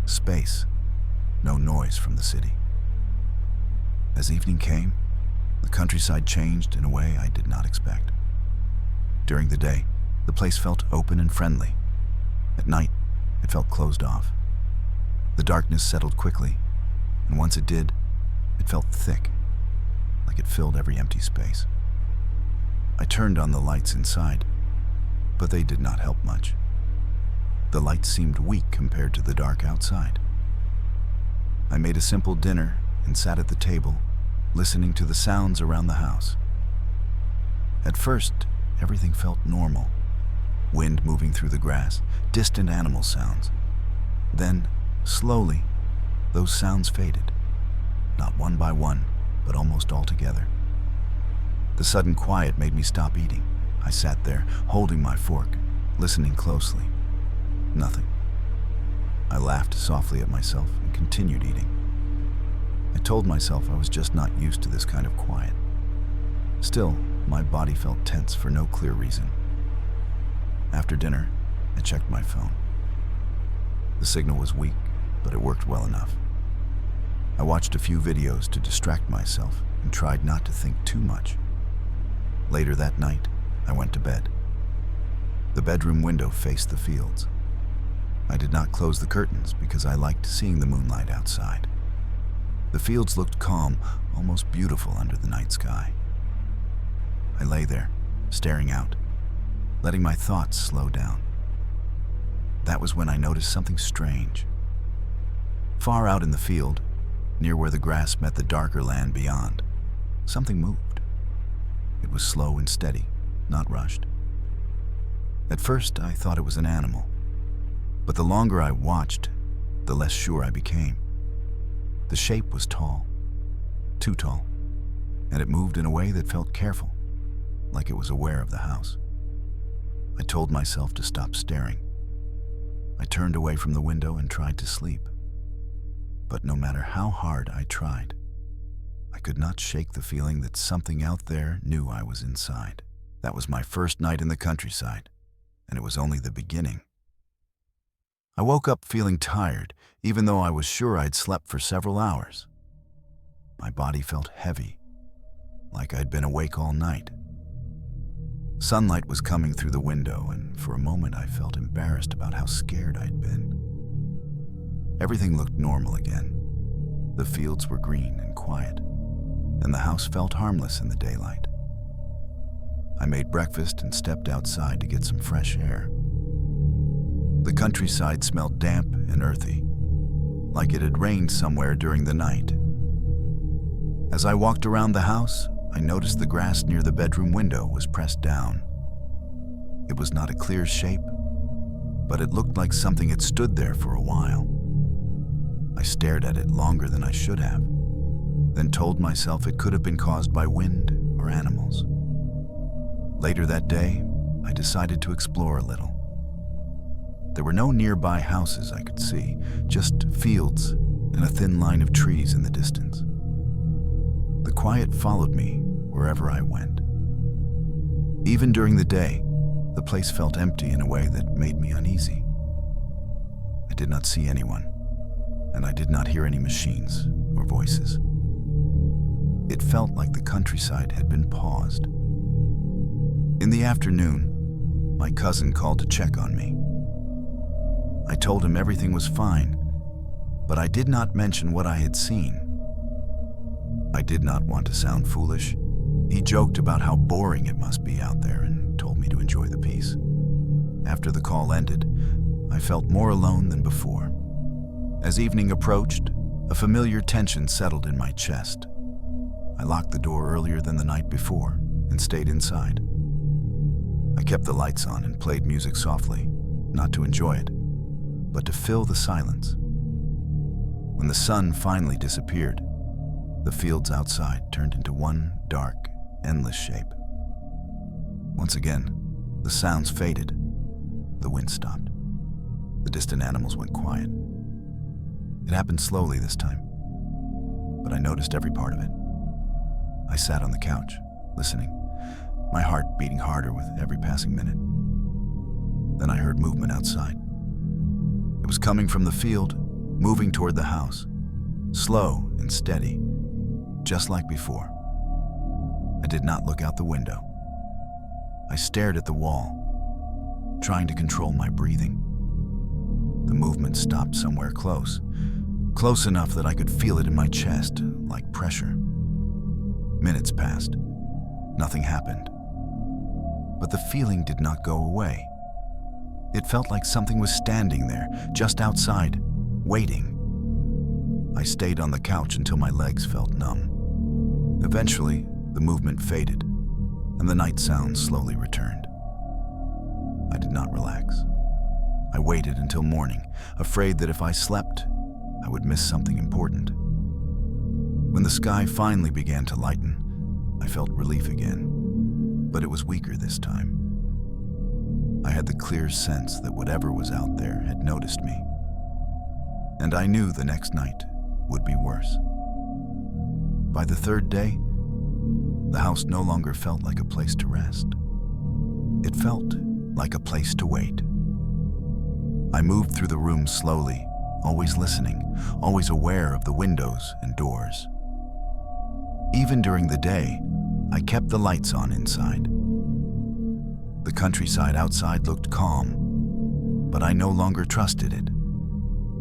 space, no noise from the city. As evening came, the countryside changed in a way I did not expect. During the day, the place felt open and friendly. At night, it felt closed off. The darkness settled quickly, and once it did, it felt thick, like it filled every empty space. I turned on the lights inside, but they did not help much. The lights seemed weak compared to the dark outside. I made a simple dinner and sat at the table, listening to the sounds around the house. At first, everything felt normal. Wind moving through the grass, distant animal sounds. Then, slowly, those sounds faded. Not one by one, but almost all together. The sudden quiet made me stop eating. I sat there, holding my fork, listening closely. Nothing. I laughed softly at myself and continued eating. I told myself I was just not used to this kind of quiet. Still, my body felt tense for no clear reason. After dinner, I checked my phone. The signal was weak, but it worked well enough. I watched a few videos to distract myself and tried not to think too much. Later that night, I went to bed. The bedroom window faced the fields. I did not close the curtains because I liked seeing the moonlight outside. The fields looked calm, almost beautiful under the night sky. I lay there, staring out, letting my thoughts slow down. That was when I noticed something strange. Far out in the field, near where the grass met the darker land beyond, something moved. It was slow and steady, not rushed. At first, I thought it was an animal, but the longer I watched, the less sure I became. The shape was tall, too tall, and it moved in a way that felt careful, like it was aware of the house. I told myself to stop staring. I turned away from the window and tried to sleep. But no matter how hard I tried, I could not shake the feeling that something out there knew I was inside. That was my first night in the countryside, and it was only the beginning. I woke up feeling tired, even though I was sure I'd slept for several hours. My body felt heavy, like I'd been awake all night. Sunlight was coming through the window, and for a moment I felt embarrassed about how scared I'd been. Everything looked normal again. The fields were green and quiet, and the house felt harmless in the daylight. I made breakfast and stepped outside to get some fresh air. The countryside smelled damp and earthy, like it had rained somewhere during the night. As I walked around the house, I noticed the grass near the bedroom window was pressed down. It was not a clear shape, but it looked like something had stood there for a while. I stared at it longer than I should have, then told myself it could have been caused by wind or animals. Later that day, I decided to explore a little. There were no nearby houses I could see, just fields and a thin line of trees in the distance. The quiet followed me wherever I went. Even during the day, the place felt empty in a way that made me uneasy. I did not see anyone, and I did not hear any machines or voices. It felt like the countryside had been paused. In the afternoon, my cousin called to check on me. I told him everything was fine, but I did not mention what I had seen. I did not want to sound foolish. He joked about how boring it must be out there and told me to enjoy the peace. After the call ended, I felt more alone than before. As evening approached, a familiar tension settled in my chest. I locked the door earlier than the night before and stayed inside. I kept the lights on and played music softly, not to enjoy it, but to fill the silence. When the sun finally disappeared, the fields outside turned into one dark, endless shape. Once again, the sounds faded. The wind stopped. The distant animals went quiet. It happened slowly this time, but I noticed every part of it. I sat on the couch, listening, my heart beating harder with every passing minute. Then I heard movement outside. It was coming from the field, moving toward the house, slow and steady, just like before. I did not look out the window. I stared at the wall, trying to control my breathing. The movement stopped somewhere close enough that I could feel it in my chest, like pressure. Minutes passed. Nothing happened. But the feeling did not go away. It felt like something was standing there, just outside, waiting. I stayed on the couch until my legs felt numb. Eventually, the movement faded, and the night sounds slowly returned. I did not relax. I waited until morning, afraid that if I slept, I would miss something important. When the sky finally began to lighten, I felt relief again, but it was weaker this time. I had the clear sense that whatever was out there had noticed me, and I knew the next night would be worse. By the third day, the house no longer felt like a place to rest. It felt like a place to wait. I moved through the room slowly, always listening, always aware of the windows and doors. Even during the day, I kept the lights on inside. The countryside outside looked calm, but I no longer trusted it.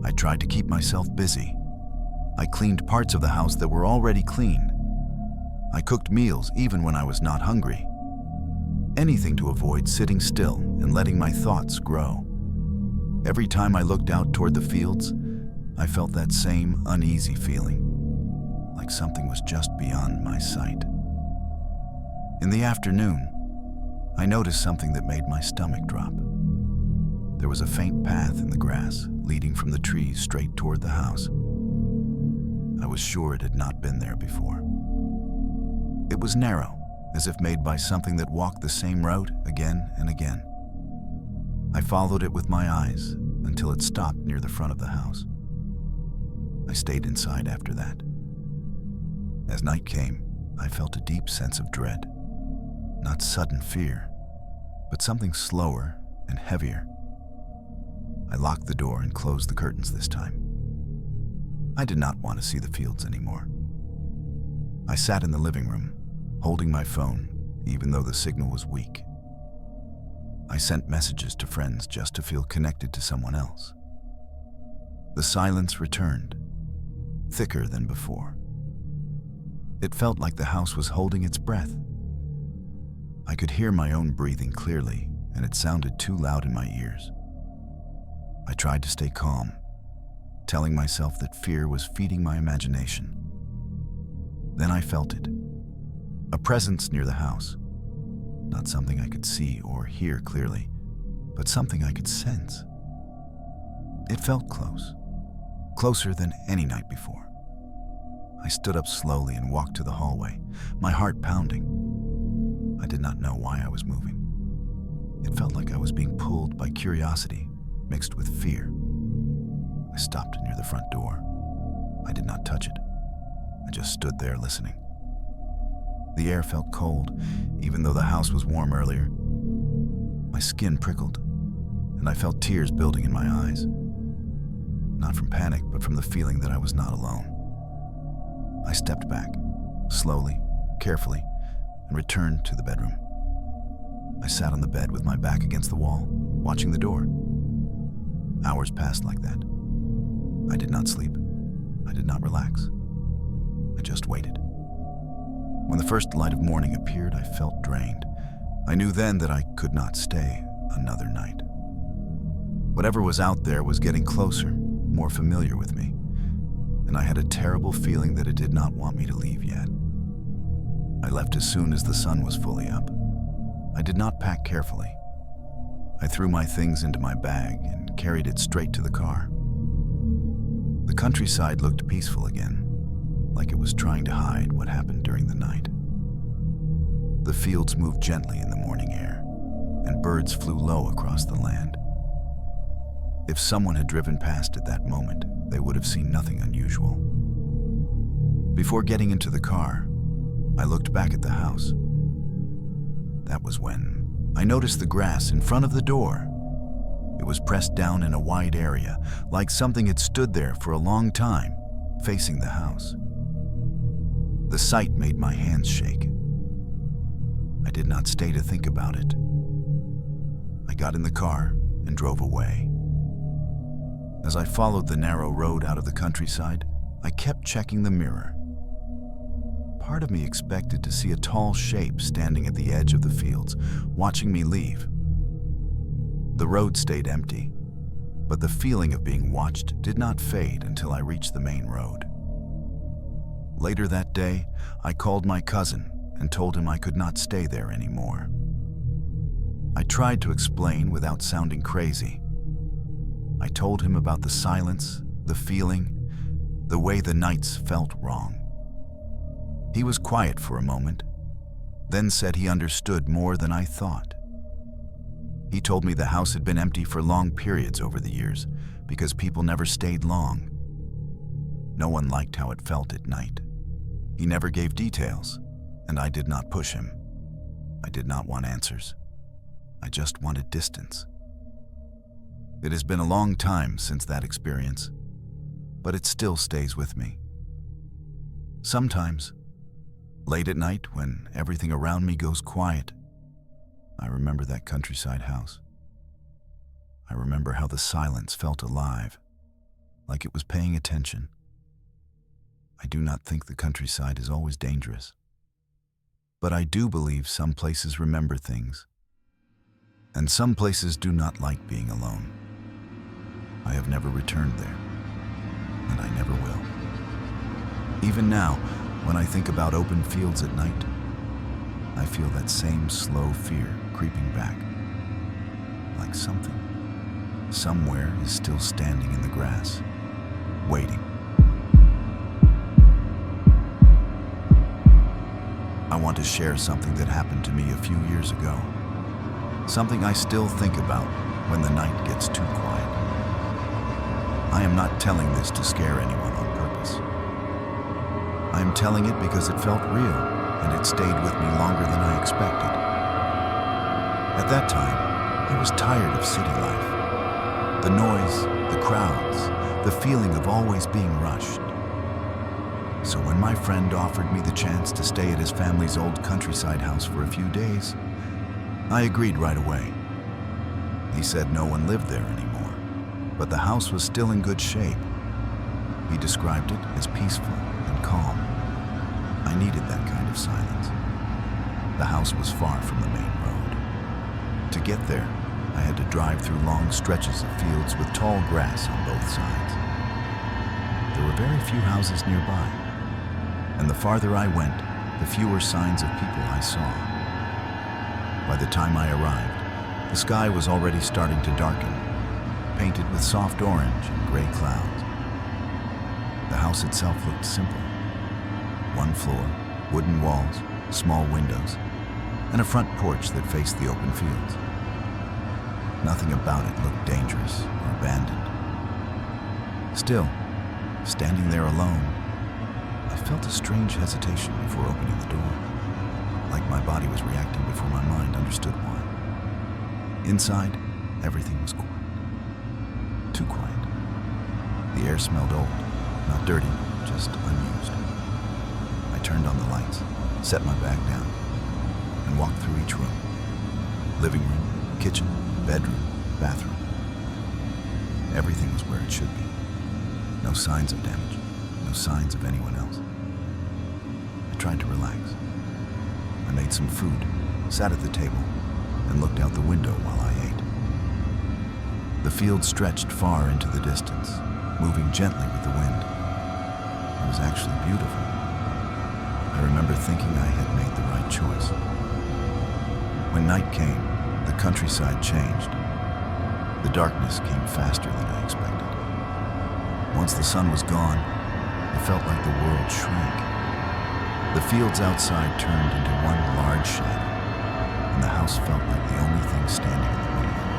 I tried to keep myself busy. I cleaned parts of the house that were already clean. I cooked meals even when I was not hungry. Anything to avoid sitting still and letting my thoughts grow. Every time I looked out toward the fields, I felt that same uneasy feeling, like something was just beyond my sight. In the afternoon, I noticed something that made my stomach drop. There was a faint path in the grass leading from the trees straight toward the house. I was sure it had not been there before. It was narrow, as if made by something that walked the same route again and again. I followed it with my eyes until it stopped near the front of the house. I stayed inside after that. As night came, I felt a deep sense of dread. Not sudden fear, but something slower and heavier. I locked the door and closed the curtains this time. I did not want to see the fields anymore. I sat in the living room, holding my phone, even though the signal was weak. I sent messages to friends just to feel connected to someone else. The silence returned, thicker than before. It felt like the house was holding its breath. I could hear my own breathing clearly, and it sounded too loud in my ears. I tried to stay calm, telling myself that fear was feeding my imagination. Then I felt it, a presence near the house. Not something I could see or hear clearly, but something I could sense. It felt close, closer than any night before. I stood up slowly and walked to the hallway, my heart pounding. I did not know why I was moving. It felt like I was being pulled by curiosity mixed with fear. I stopped near the front door. I did not touch it. I just stood there listening. The air felt cold, even though the house was warm earlier. My skin prickled, and I felt tears building in my eyes. Not from panic, but from the feeling that I was not alone. I stepped back, slowly, carefully, and returned to the bedroom. I sat on the bed with my back against the wall, watching the door. Hours passed like that. I did not sleep. I did not relax. I just waited. When the first light of morning appeared, I felt drained. I knew then that I could not stay another night. Whatever was out there was getting closer, more familiar with me, and I had a terrible feeling that it did not want me to leave yet. I left as soon as the sun was fully up. I did not pack carefully. I threw my things into my bag and carried it straight to the car. The countryside looked peaceful again, like it was trying to hide what happened during the night. The fields moved gently in the morning air, and birds flew low across the land. If someone had driven past at that moment, they would have seen nothing unusual. Before getting into the car, I looked back at the house. That was when I noticed the grass in front of the door. It was pressed down in a wide area, like something had stood there for a long time, facing the house. The sight made my hands shake. I did not stay to think about it. I got in the car and drove away. As I followed the narrow road out of the countryside, I kept checking the mirror. Part of me expected to see a tall shape standing at the edge of the fields, watching me leave. The road stayed empty, but the feeling of being watched did not fade until I reached the main road. Later that day, I called my cousin and told him I could not stay there anymore. I tried to explain without sounding crazy. I told him about the silence, the feeling, the way the nights felt wrong. He was quiet for a moment, then said he understood more than I thought. He told me the house had been empty for long periods over the years because people never stayed long. No one liked how it felt at night. He never gave details, and I did not push him. I did not want answers. I just wanted distance. It has been a long time since that experience, but it still stays with me. Sometimes, late at night when everything around me goes quiet, I remember that countryside house. I remember how the silence felt alive, like it was paying attention. I do not think the countryside is always dangerous, but I do believe some places remember things, and some places do not like being alone. I have never returned there, and I never will. Even now, when I think about open fields at night, I feel that same slow fear creeping back, like something, somewhere is still standing in the grass, waiting. I want to share something that happened to me a few years ago, something I still think about when the night gets too quiet. I am not telling this to scare anyone on purpose. I am telling it because it felt real, and it stayed with me longer than I expected. At that time, I was tired of city life. The noise, the crowds, the feeling of always being rushed. So when my friend offered me the chance to stay at his family's old countryside house for a few days, I agreed right away. He said no one lived there anymore, but the house was still in good shape. He described it as peaceful and calm. I needed that kind of silence. The house was far from the main road. To get there, I had to drive through long stretches of fields with tall grass on both sides. There were very few houses nearby, and the farther I went, the fewer signs of people I saw. By the time I arrived, the sky was already starting to darken, painted with soft orange and gray clouds. The house itself looked simple. One floor, wooden walls, small windows, and a front porch that faced the open fields. Nothing about it looked dangerous or abandoned. Still, standing there alone, I felt a strange hesitation before opening the door, like my body was reacting before my mind understood why. Inside, everything was quiet. Too quiet. The air smelled old, not dirty, just unused. I turned on the lights, set my bag down, and walked through each room. Living room, kitchen, bedroom, bathroom. Everything was where it should be. No signs of damage, no signs of anyone else. I tried to relax. I made some food, sat at the table, and looked out the window while I ate. The field stretched far into the distance, moving gently with the wind. It was actually beautiful. I remember thinking I had made the right choice. When night came, the countryside changed. The darkness came faster than I expected. Once the sun was gone, it felt like the world shrank. The fields outside turned into one large shadow, and the house felt like the only thing standing in the middle of it.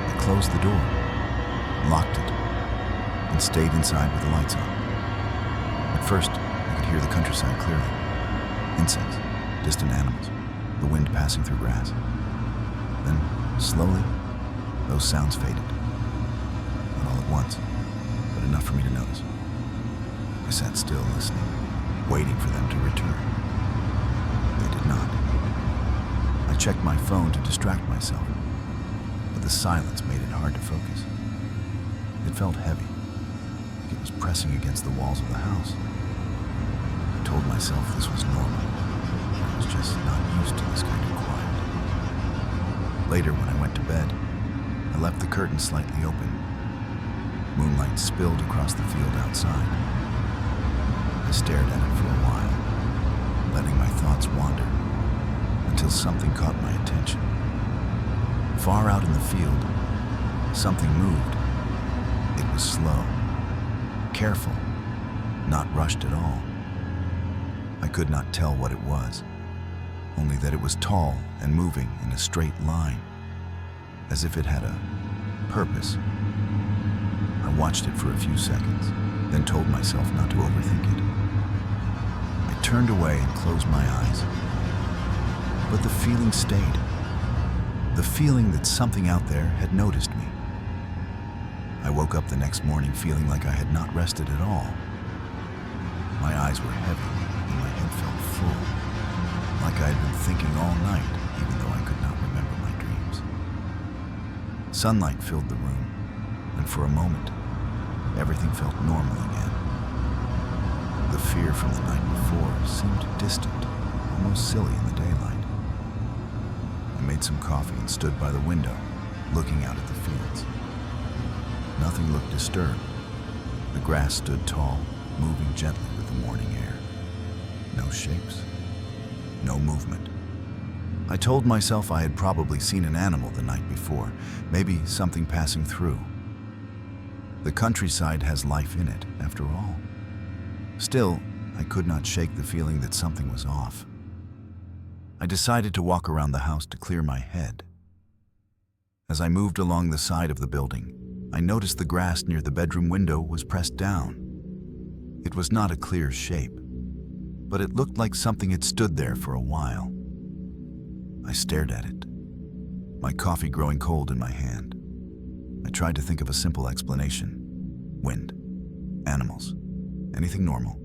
I closed the door, locked it, and stayed inside with the lights on. At first, I could hear the countryside clearly. Insects, distant animals, the wind passing through grass. Then, slowly, those sounds faded. Not all at once, but enough for me to notice. I sat still listening, waiting for them to return. They did not. I checked my phone to distract myself, but the silence made it hard to focus. It felt heavy, like it was pressing against the walls of the house. I told myself this was normal. I was just not used to this kind of quiet. Later, when I went to bed, I left the curtain slightly open. Moonlight spilled across the field outside. I stared at it for a while, letting my thoughts wander, until something caught my attention. Far out in the field, something moved. It was slow, careful, not rushed at all. I could not tell what it was, only that it was tall and moving in a straight line, as if it had a purpose. I watched it for a few seconds, then told myself not to overthink it. I turned away and closed my eyes, but the feeling stayed. The feeling that something out there had noticed me. I woke up the next morning feeling like I had not rested at all. My eyes were heavy and my head felt full, like I had been thinking all night, even though I could not remember my dreams. Sunlight filled the room, and for a moment, everything felt normal again. The fear from the night before seemed distant, almost silly in the daylight. I made some coffee and stood by the window, looking out at the fields. Nothing looked disturbed. The grass stood tall, moving gently with the morning air. No shapes, no movement. I told myself I had probably seen an animal the night before, maybe something passing through. The countryside has life in it, after all. Still, I could not shake the feeling that something was off. I decided to walk around the house to clear my head. As I moved along the side of the building, I noticed the grass near the bedroom window was pressed down. It was not a clear shape, but it looked like something had stood there for a while. I stared at it, my coffee growing cold in my hand. I tried to think of a simple explanation. Wind, animals, anything normal.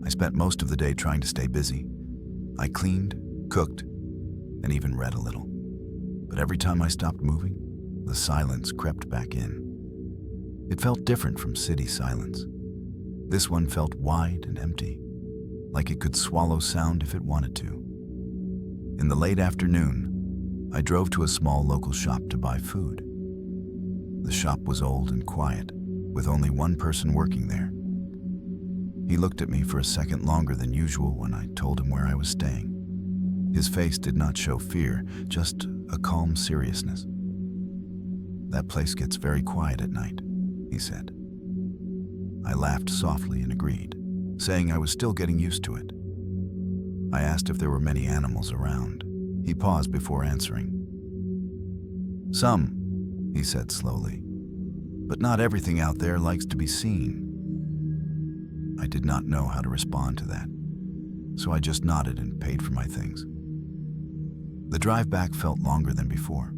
I spent most of the day trying to stay busy. I cleaned, cooked, and even read a little. But every time I stopped moving, the silence crept back in. It felt different from city silence. This one felt wide and empty, like it could swallow sound if it wanted to. In the late afternoon, I drove to a small local shop to buy food. The shop was old and quiet, with only one person working there. He looked at me for a second longer than usual when I told him where I was staying. His face did not show fear, just a calm seriousness. "That place gets very quiet at night," he said. I laughed softly and agreed, saying I was still getting used to it. I asked if there were many animals around. He paused before answering. "Some," he said slowly, "but not everything out there likes to be seen." I did not know how to respond to that, so I just nodded and paid for my things. The drive back felt longer than before.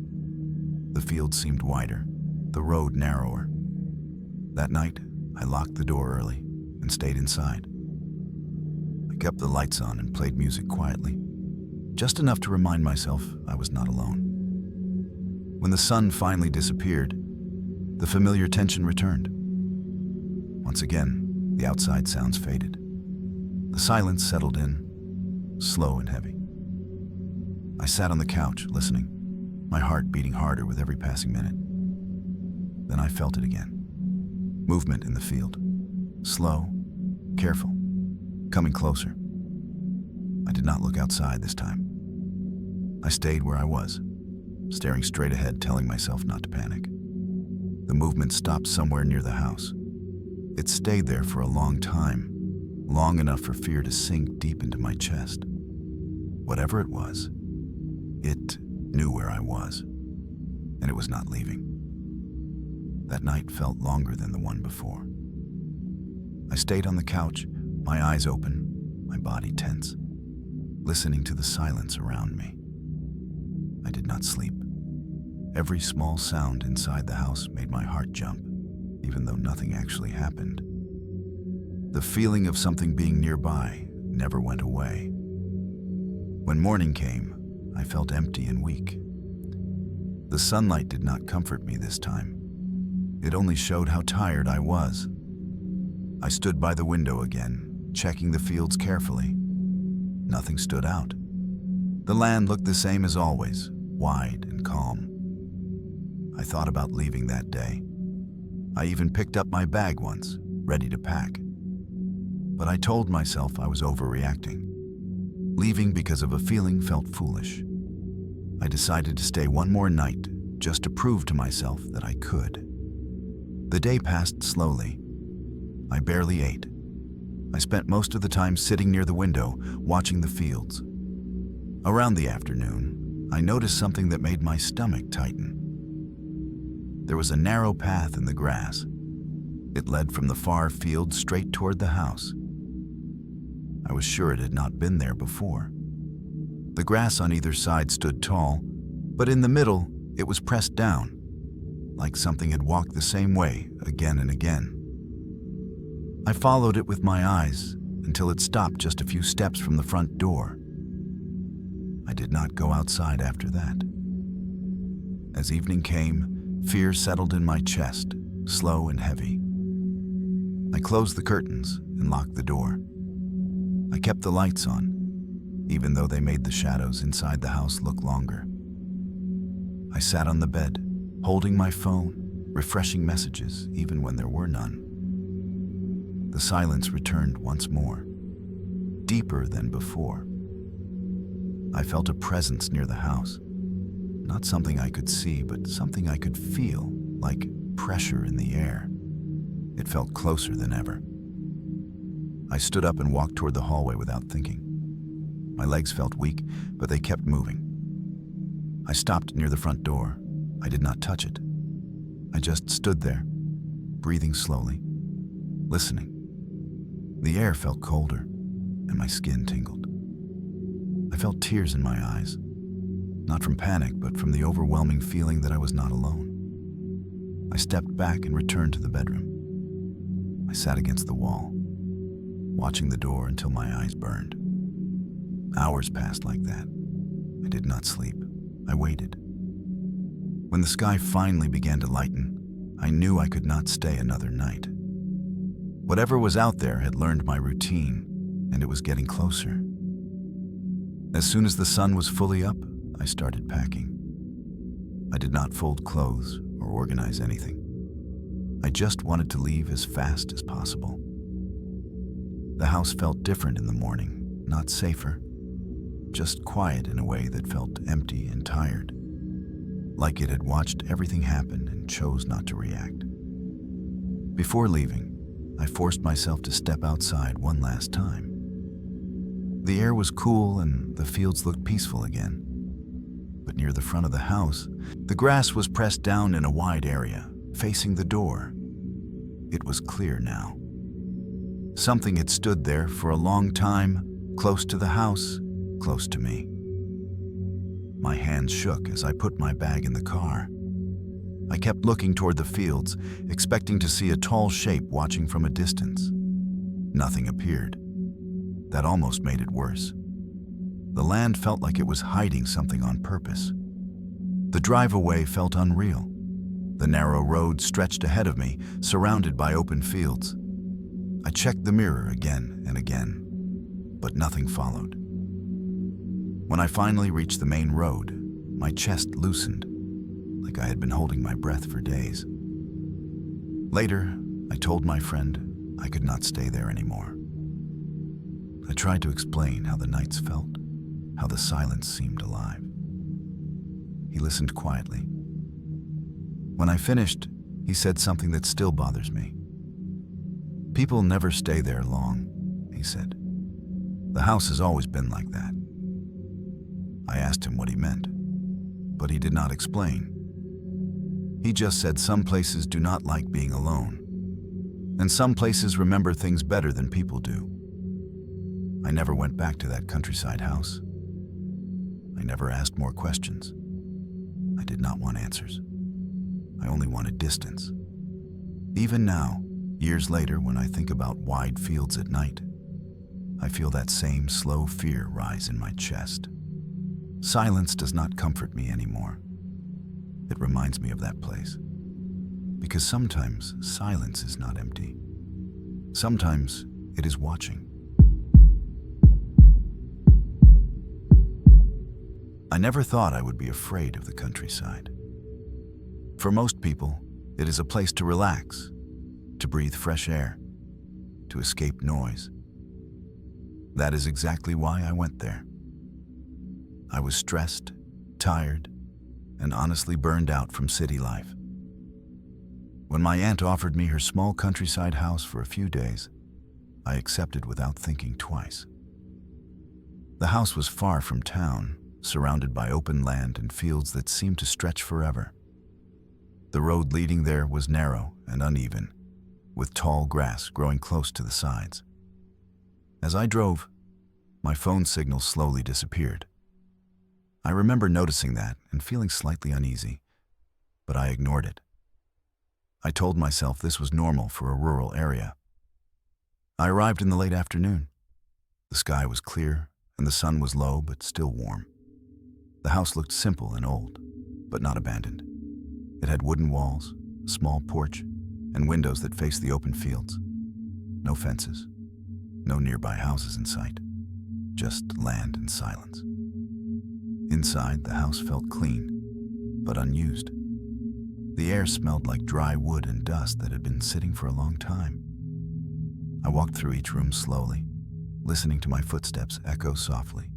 The field seemed wider, the road narrower. That night, I locked the door early and stayed inside. I kept the lights on and played music quietly, just enough to remind myself I was not alone. When the sun finally disappeared, the familiar tension returned. Once again, the outside sounds faded. The silence settled in, slow and heavy. I sat on the couch, listening, my heart beating harder with every passing minute. Then I felt it again, Movement in the field. Slow, careful, coming closer. I did not look outside this time. I stayed where I was, staring straight ahead, telling myself not to panic. The movement stopped somewhere near the house. It stayed there for a long time, long enough for fear to sink deep into my chest. Whatever it was, it knew where I was, and it was not leaving. That night felt longer than the one before. I stayed on the couch, my eyes open, my body tense, listening to the silence around me. I did not sleep. Every small sound inside the house made my heart jump, even though nothing actually happened. The feeling of something being nearby never went away. When morning came, I felt empty and weak. The sunlight did not comfort me this time. It only showed how tired I was. I stood by the window again, checking the fields carefully. Nothing stood out. The land looked the same as always, wide and calm. I thought about leaving that day. I even picked up my bag once, ready to pack. But I told myself I was overreacting. Leaving because of a feeling felt foolish. I decided to stay one more night, just to prove to myself that I could. The day passed slowly. I barely ate. I spent most of the time sitting near the window, watching the fields. Around the afternoon, I noticed something that made my stomach tighten. There was a narrow path in the grass. It led from the far field straight toward the house. I was sure it had not been there before. The grass on either side stood tall, but in the middle, it was pressed down, like something had walked the same way again and again. I followed it with my eyes until it stopped just a few steps from the front door. I did not go outside after that. As evening came, fear settled in my chest, slow and heavy. I closed the curtains and locked the door. I kept the lights on, even though they made the shadows inside the house look longer. I sat on the bed, holding my phone, refreshing messages even when there were none. The silence returned once more, deeper than before. I felt a presence near the house. Not something I could see, but something I could feel, like pressure in the air. It felt closer than ever. I stood up and walked toward the hallway without thinking. My legs felt weak, but they kept moving. I stopped near the front door. I did not touch it. I just stood there, breathing slowly, listening. The air felt colder, and my skin tingled. I felt tears in my eyes, not from panic, but from the overwhelming feeling that I was not alone. I stepped back and returned to the bedroom. I sat against the wall, watching the door until my eyes burned. Hours passed like that. I did not sleep. I waited. When the sky finally began to lighten, I knew I could not stay another night. Whatever was out there had learned my routine, and it was getting closer. As soon as the sun was fully up, I started packing. I did not fold clothes or organize anything. I just wanted to leave as fast as possible. The house felt different in the morning, not safer, just quiet in a way that felt empty and tired, like it had watched everything happen and chose not to react. Before leaving, I forced myself to step outside one last time. The air was cool and the fields looked peaceful again. But near the front of the house, the grass was pressed down in a wide area, facing the door. It was clear now. Something had stood there for a long time, close to the house, close to me. My hands shook as I put my bag in the car. I kept looking toward the fields, expecting to see a tall shape watching from a distance. Nothing appeared. That almost made it worse. The land felt like it was hiding something on purpose. The drive away felt unreal. The narrow road stretched ahead of me, surrounded by open fields. I checked the mirror again and again, but nothing followed. When I finally reached the main road, my chest loosened, like I had been holding my breath for days. Later, I told my friend I could not stay there anymore. I tried to explain how the nights felt, how the silence seemed alive. He listened quietly. When I finished, he said something that still bothers me. "People never stay there long," he said. "The house has always been like that." I asked him what he meant, but he did not explain. He just said some places do not like being alone, and some places remember things better than people do. I never went back to that countryside house. I never asked more questions. I did not want answers. I only wanted distance. Even now, years later, when I think about wide fields at night, I feel that same slow fear rise in my chest. Silence does not comfort me anymore. It reminds me of that place. Because sometimes silence is not empty. Sometimes it is watching. I never thought I would be afraid of the countryside. For most people, it is a place to relax, to breathe fresh air, to escape noise. That is exactly why I went there. I was stressed, tired, and honestly burned out from city life. When my aunt offered me her small countryside house for a few days, I accepted without thinking twice. The house was far from town, surrounded by open land and fields that seemed to stretch forever. The road leading there was narrow and uneven, with tall grass growing close to the sides. As I drove, my phone signal slowly disappeared. I remember noticing that and feeling slightly uneasy, but I ignored it. I told myself this was normal for a rural area. I arrived in the late afternoon. The sky was clear and the sun was low but still warm. The house looked simple and old, but not abandoned. It had wooden walls, a small porch, and windows that faced the open fields. No fences, no nearby houses in sight, just land and silence. Inside, the house felt clean, but unused. The air smelled like dry wood and dust that had been sitting for a long time. I walked through each room slowly, listening to my footsteps echo softly.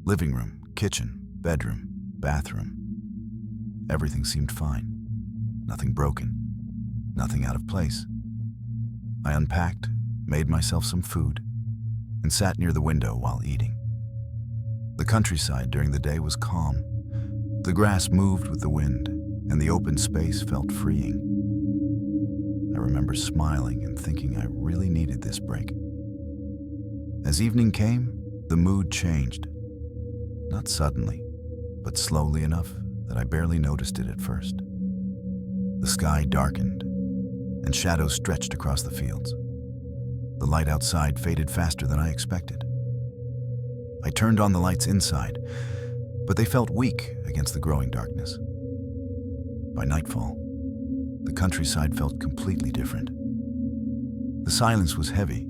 Living room, kitchen, bedroom, bathroom. Everything seemed fine. Nothing broken. Nothing out of place. I unpacked, made myself some food, and sat near the window while eating. The countryside during the day was calm. The grass moved with the wind, and the open space felt freeing. I remember smiling and thinking I really needed this break. As evening came, the mood changed. Not suddenly, but slowly enough that I barely noticed it at first. The sky darkened, and shadows stretched across the fields. The light outside faded faster than I expected. I turned on the lights inside, but they felt weak against the growing darkness. By nightfall, the countryside felt completely different. The silence was heavy.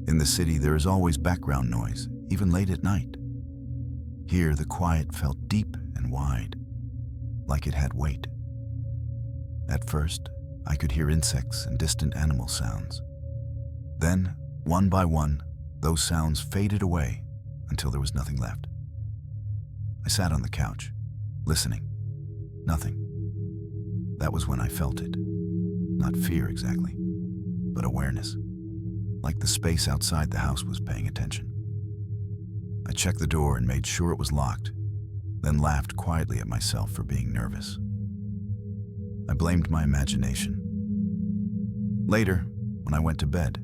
In the city, there is always background noise, even late at night. Here, the quiet felt deep and wide, like it had weight. At first, I could hear insects and distant animal sounds. Then, one by one, those sounds faded away until there was nothing left. I sat on the couch, listening. Nothing. That was when I felt it. Not fear exactly, but awareness. Like the space outside the house was paying attention. I checked the door and made sure it was locked, then laughed quietly at myself for being nervous. I blamed my imagination. Later, when I went to bed,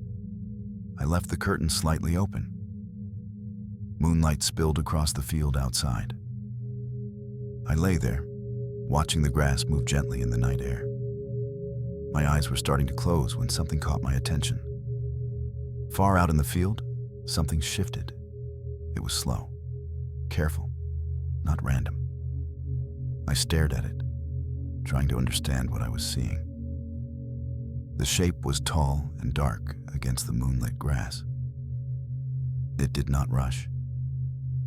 I left the curtain slightly open. Moonlight spilled across the field outside. I lay there, watching the grass move gently in the night air. My eyes were starting to close when something caught my attention. Far out in the field, something shifted. It was slow, careful, not random. I stared at it, trying to understand what I was seeing. The shape was tall and dark against the moonlit grass. It did not rush.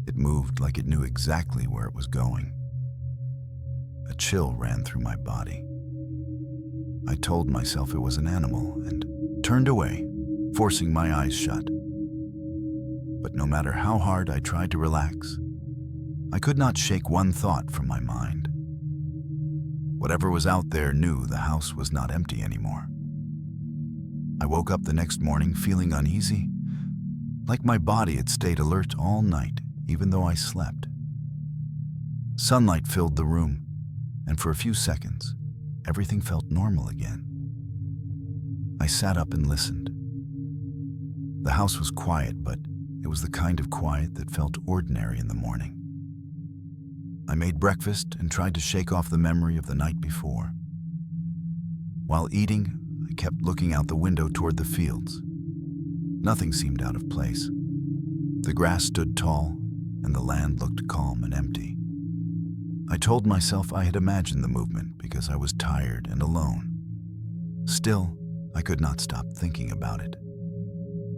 It moved like it knew exactly where it was going. A chill ran through my body. I told myself it was an animal and turned away, forcing my eyes shut. But no matter how hard I tried to relax, I could not shake one thought from my mind. Whatever was out there knew the house was not empty anymore. I woke up the next morning feeling uneasy, like my body had stayed alert all night, even though I slept. Sunlight filled the room, and for a few seconds, everything felt normal again. I sat up and listened. The house was quiet, but it was the kind of quiet that felt ordinary in the morning. I made breakfast and tried to shake off the memory of the night before. While eating, I kept looking out the window toward the fields. Nothing seemed out of place. The grass stood tall, and the land looked calm and empty. I told myself I had imagined the movement because I was tired and alone. Still, I could not stop thinking about it.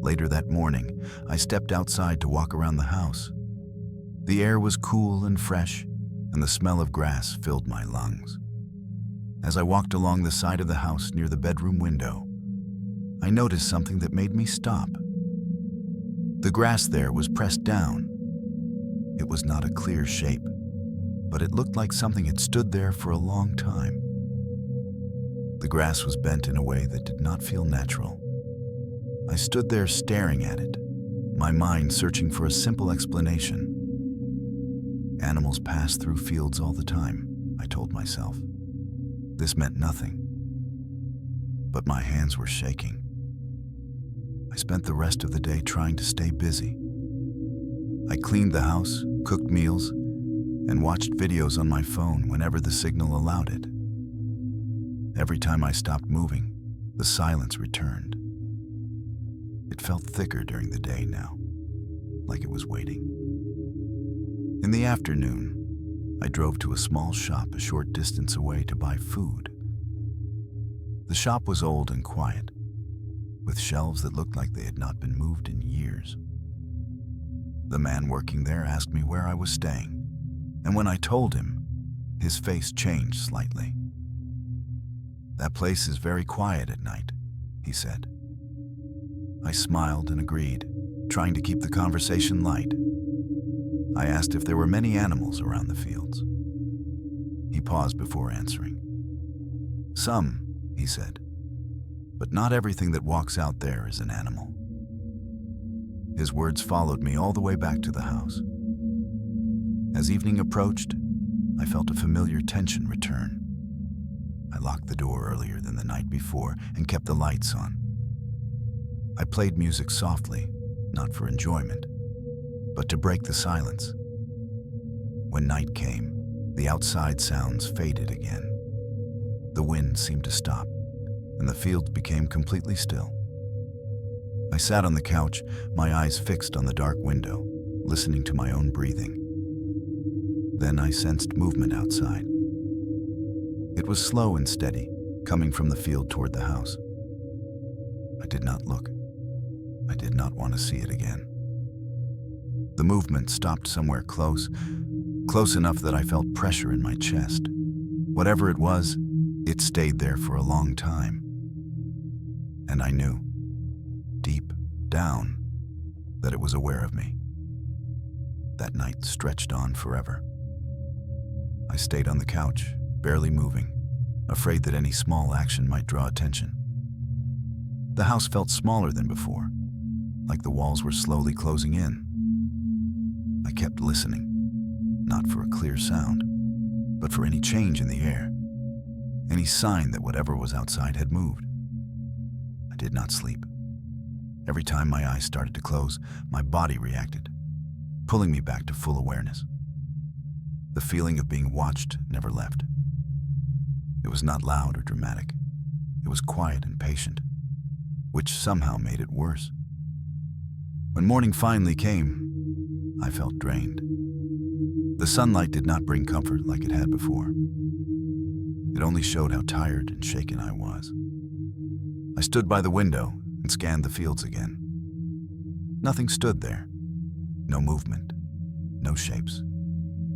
Later that morning, I stepped outside to walk around the house. The air was cool and fresh, and the smell of grass filled my lungs. As I walked along the side of the house near the bedroom window, I noticed something that made me stop. The grass there was pressed down. It was not a clear shape, but it looked like something had stood there for a long time. The grass was bent in a way that did not feel natural. I stood there staring at it, my mind searching for a simple explanation. Animals pass through fields all the time, I told myself. This meant nothing. But my hands were shaking. I spent the rest of the day trying to stay busy. I cleaned the house, cooked meals, and watched videos on my phone whenever the signal allowed it. Every time I stopped moving, the silence returned. It felt thicker during the day now, like it was waiting. In the afternoon, I drove to a small shop a short distance away to buy food. The shop was old and quiet, with shelves that looked like they had not been moved in years. The man working there asked me where I was staying, and when I told him, his face changed slightly. "That place is very quiet at night," he said. I smiled and agreed, trying to keep the conversation light. I asked if there were many animals around the fields. He paused before answering. "Some," he said, "but not everything that walks out there is an animal." His words followed me all the way back to the house. As evening approached, I felt a familiar tension return. I locked the door earlier than the night before and kept the lights on. I played music softly, not for enjoyment, but to break the silence. When night came, the outside sounds faded again. The wind seemed to stop, and the fields became completely still. I sat on the couch, my eyes fixed on the dark window, listening to my own breathing. Then I sensed movement outside. It was slow and steady, coming from the field toward the house. I did not look. I did not want to see it again. The movement stopped somewhere close enough that I felt pressure in my chest. Whatever it was, it stayed there for a long time. And I knew, deep down, that it was aware of me. That night stretched on forever. I stayed on the couch, barely moving, afraid that any small action might draw attention. The house felt smaller than before, like the walls were slowly closing in. I kept listening, not for a clear sound, but for any change in the air, any sign that whatever was outside had moved. I did not sleep. Every time my eyes started to close, my body reacted, pulling me back to full awareness. The feeling of being watched never left. It was not loud or dramatic. It was quiet and patient, which somehow made it worse. When morning finally came, I felt drained. The sunlight did not bring comfort like it had before. It only showed how tired and shaken I was. I stood by the window and scanned the fields again. Nothing stood there. No movement, no shapes,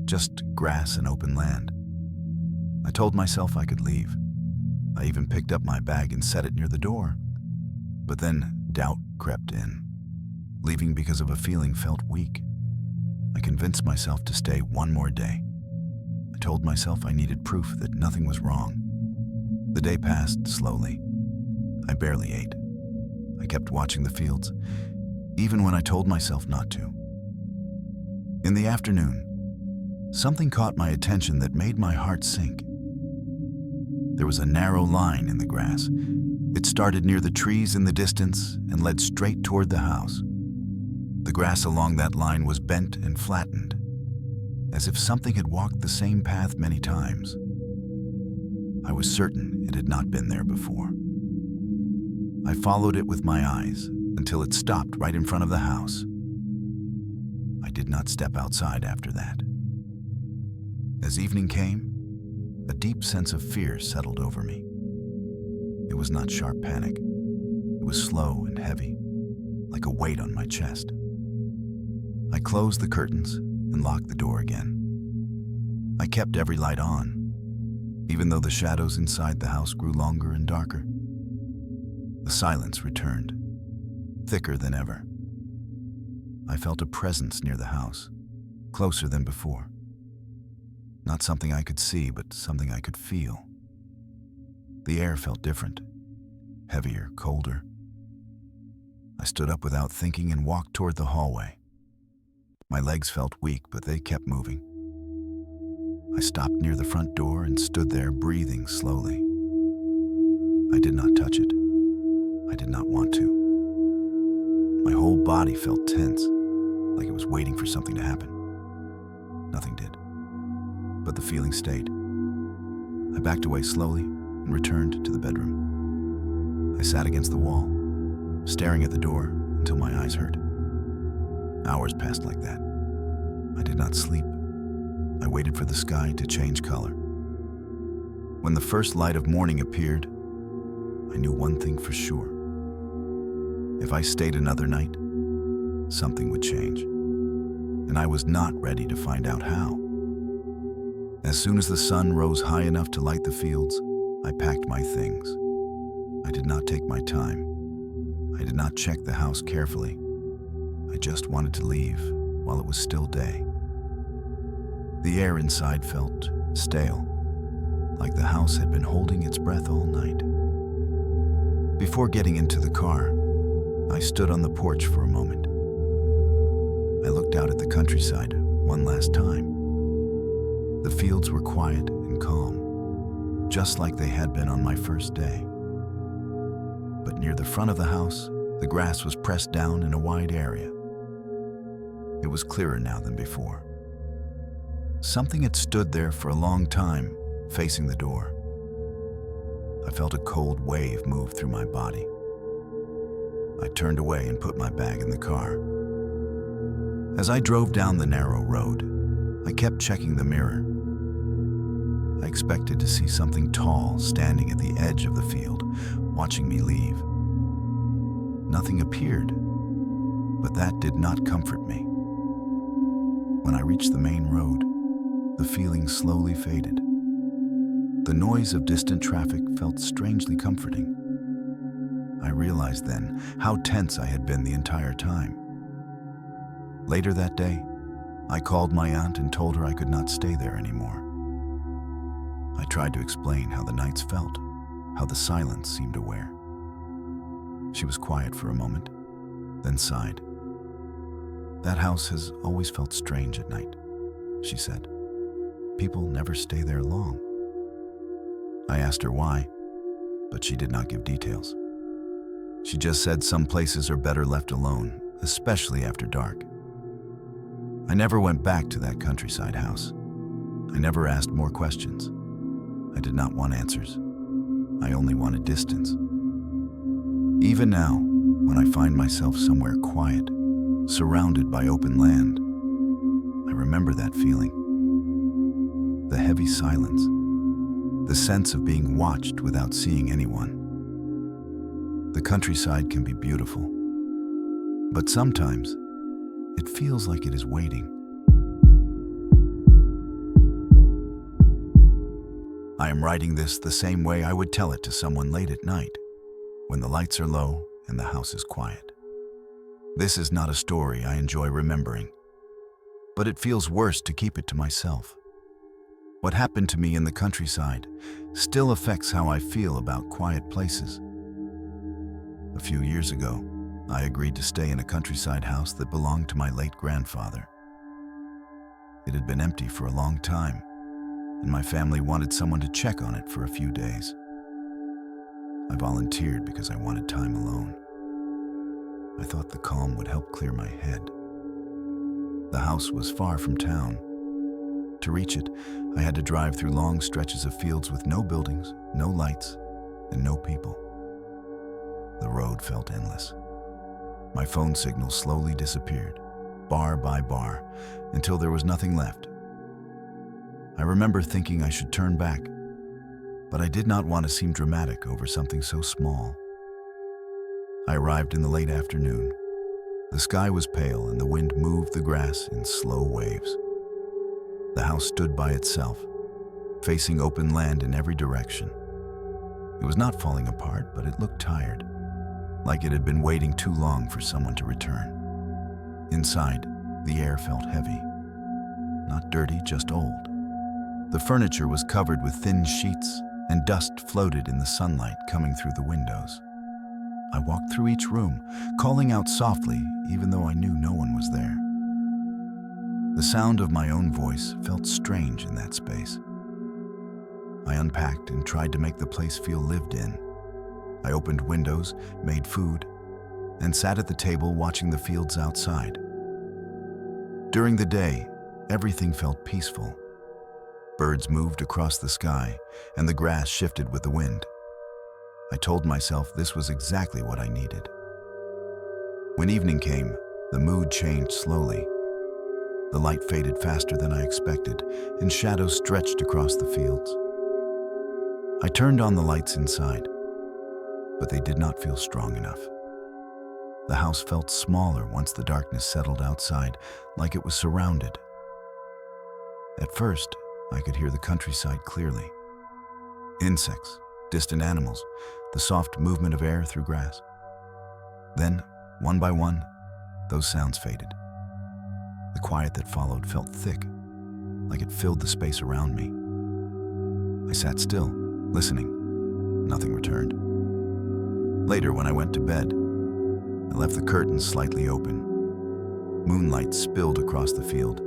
just grass and open land. I told myself I could leave, I even picked up my bag and set it near the door. But then doubt crept in. Leaving because of a feeling felt weak. I convinced myself to stay one more day. I told myself I needed proof that nothing was wrong. The day passed slowly. I barely ate. I kept watching the fields, even when I told myself not to. In the afternoon, something caught my attention that made my heart sink. There was a narrow line in the grass. It started near the trees in the distance and led straight toward the house. The grass along that line was bent and flattened, as if something had walked the same path many times. I was certain it had not been there before. I followed it with my eyes until it stopped right in front of the house. I did not step outside after that. As evening came, a deep sense of fear settled over me. It was not sharp panic. It was slow and heavy, like a weight on my chest. I closed the curtains and locked the door again. I kept every light on, even though the shadows inside the house grew longer and darker. The silence returned, thicker than ever. I felt a presence near the house, closer than before. Not something I could see, but something I could feel. The air felt different, heavier, colder. I stood up without thinking and walked toward the hallway. My legs felt weak, but they kept moving. I stopped near the front door and stood there, breathing slowly. I did not touch it. I did not want to. My whole body felt tense, like it was waiting for something to happen. Nothing did, but the feeling stayed. I backed away slowly and returned to the bedroom. I sat against the wall, staring at the door until my eyes hurt. Hours passed like that. I did not sleep. I waited for the sky to change color. When the first light of morning appeared, I knew one thing for sure. If I stayed another night, something would change, and I was not ready to find out how. As soon as the sun rose high enough to light the fields, I packed my things. I did not take my time. I did not check the house carefully. I just wanted to leave while it was still day. The air inside felt stale, like the house had been holding its breath all night. Before getting into the car, I stood on the porch for a moment. I looked out at the countryside one last time. The fields were quiet and calm, just like they had been on my first day. But near the front of the house, the grass was pressed down in a wide area. It was clearer now than before. Something had stood there for a long time, facing the door. I felt a cold wave move through my body. I turned away and put my bag in the car. As I drove down the narrow road, I kept checking the mirror. I expected to see something tall standing at the edge of the field, watching me leave. Nothing appeared, but that did not comfort me. When I reached the main road, the feeling slowly faded. The noise of distant traffic felt strangely comforting. I realized then how tense I had been the entire time. Later that day, I called my aunt and told her I could not stay there anymore. I tried to explain how the nights felt, how the silence seemed aware. She was quiet for a moment, then sighed. "That house has always felt strange at night," she said. "People never stay there long." I asked her why, but she did not give details. She just said some places are better left alone, especially after dark. I never went back to that countryside house. I never asked more questions. I did not want answers. I only wanted distance. Even now, when I find myself somewhere quiet, surrounded by open land, I remember that feeling. The heavy silence, the sense of being watched without seeing anyone. The countryside can be beautiful, but sometimes it feels like it is waiting. I am writing this the same way I would tell it to someone late at night, when the lights are low and the house is quiet. This is not a story I enjoy remembering, but it feels worse to keep it to myself. What happened to me in the countryside still affects how I feel about quiet places. A few years ago, I agreed to stay in a countryside house that belonged to my late grandfather. It had been empty for a long time, and my family wanted someone to check on it for a few days. I volunteered because I wanted time alone. I thought the calm would help clear my head. The house was far from town. To reach it, I had to drive through long stretches of fields with no buildings, no lights, and no people. The road felt endless. My phone signal slowly disappeared, bar by bar, until there was nothing left. I remember thinking I should turn back, but I did not want to seem dramatic over something so small. I arrived in the late afternoon. The sky was pale and the wind moved the grass in slow waves. The house stood by itself, facing open land in every direction. It was not falling apart, but it looked tired, like it had been waiting too long for someone to return. Inside, the air felt heavy. Not dirty, just old. The furniture was covered with thin sheets, and dust floated in the sunlight coming through the windows. I walked through each room, calling out softly, even though I knew no one was there. The sound of my own voice felt strange in that space. I unpacked and tried to make the place feel lived in. I opened windows, made food, and sat at the table watching the fields outside. During the day, everything felt peaceful. Birds moved across the sky, and the grass shifted with the wind. I told myself this was exactly what I needed. When evening came, the mood changed slowly. The light faded faster than I expected, and shadows stretched across the fields. I turned on the lights inside, but they did not feel strong enough. The house felt smaller once the darkness settled outside, like it was surrounded. At first, I could hear the countryside clearly. Insects, distant animals, the soft movement of air through grass. Then, one by one, those sounds faded. The quiet that followed felt thick, like it filled the space around me. I sat still, listening. Nothing returned. Later, when I went to bed, I left the curtains slightly open. Moonlight spilled across the field,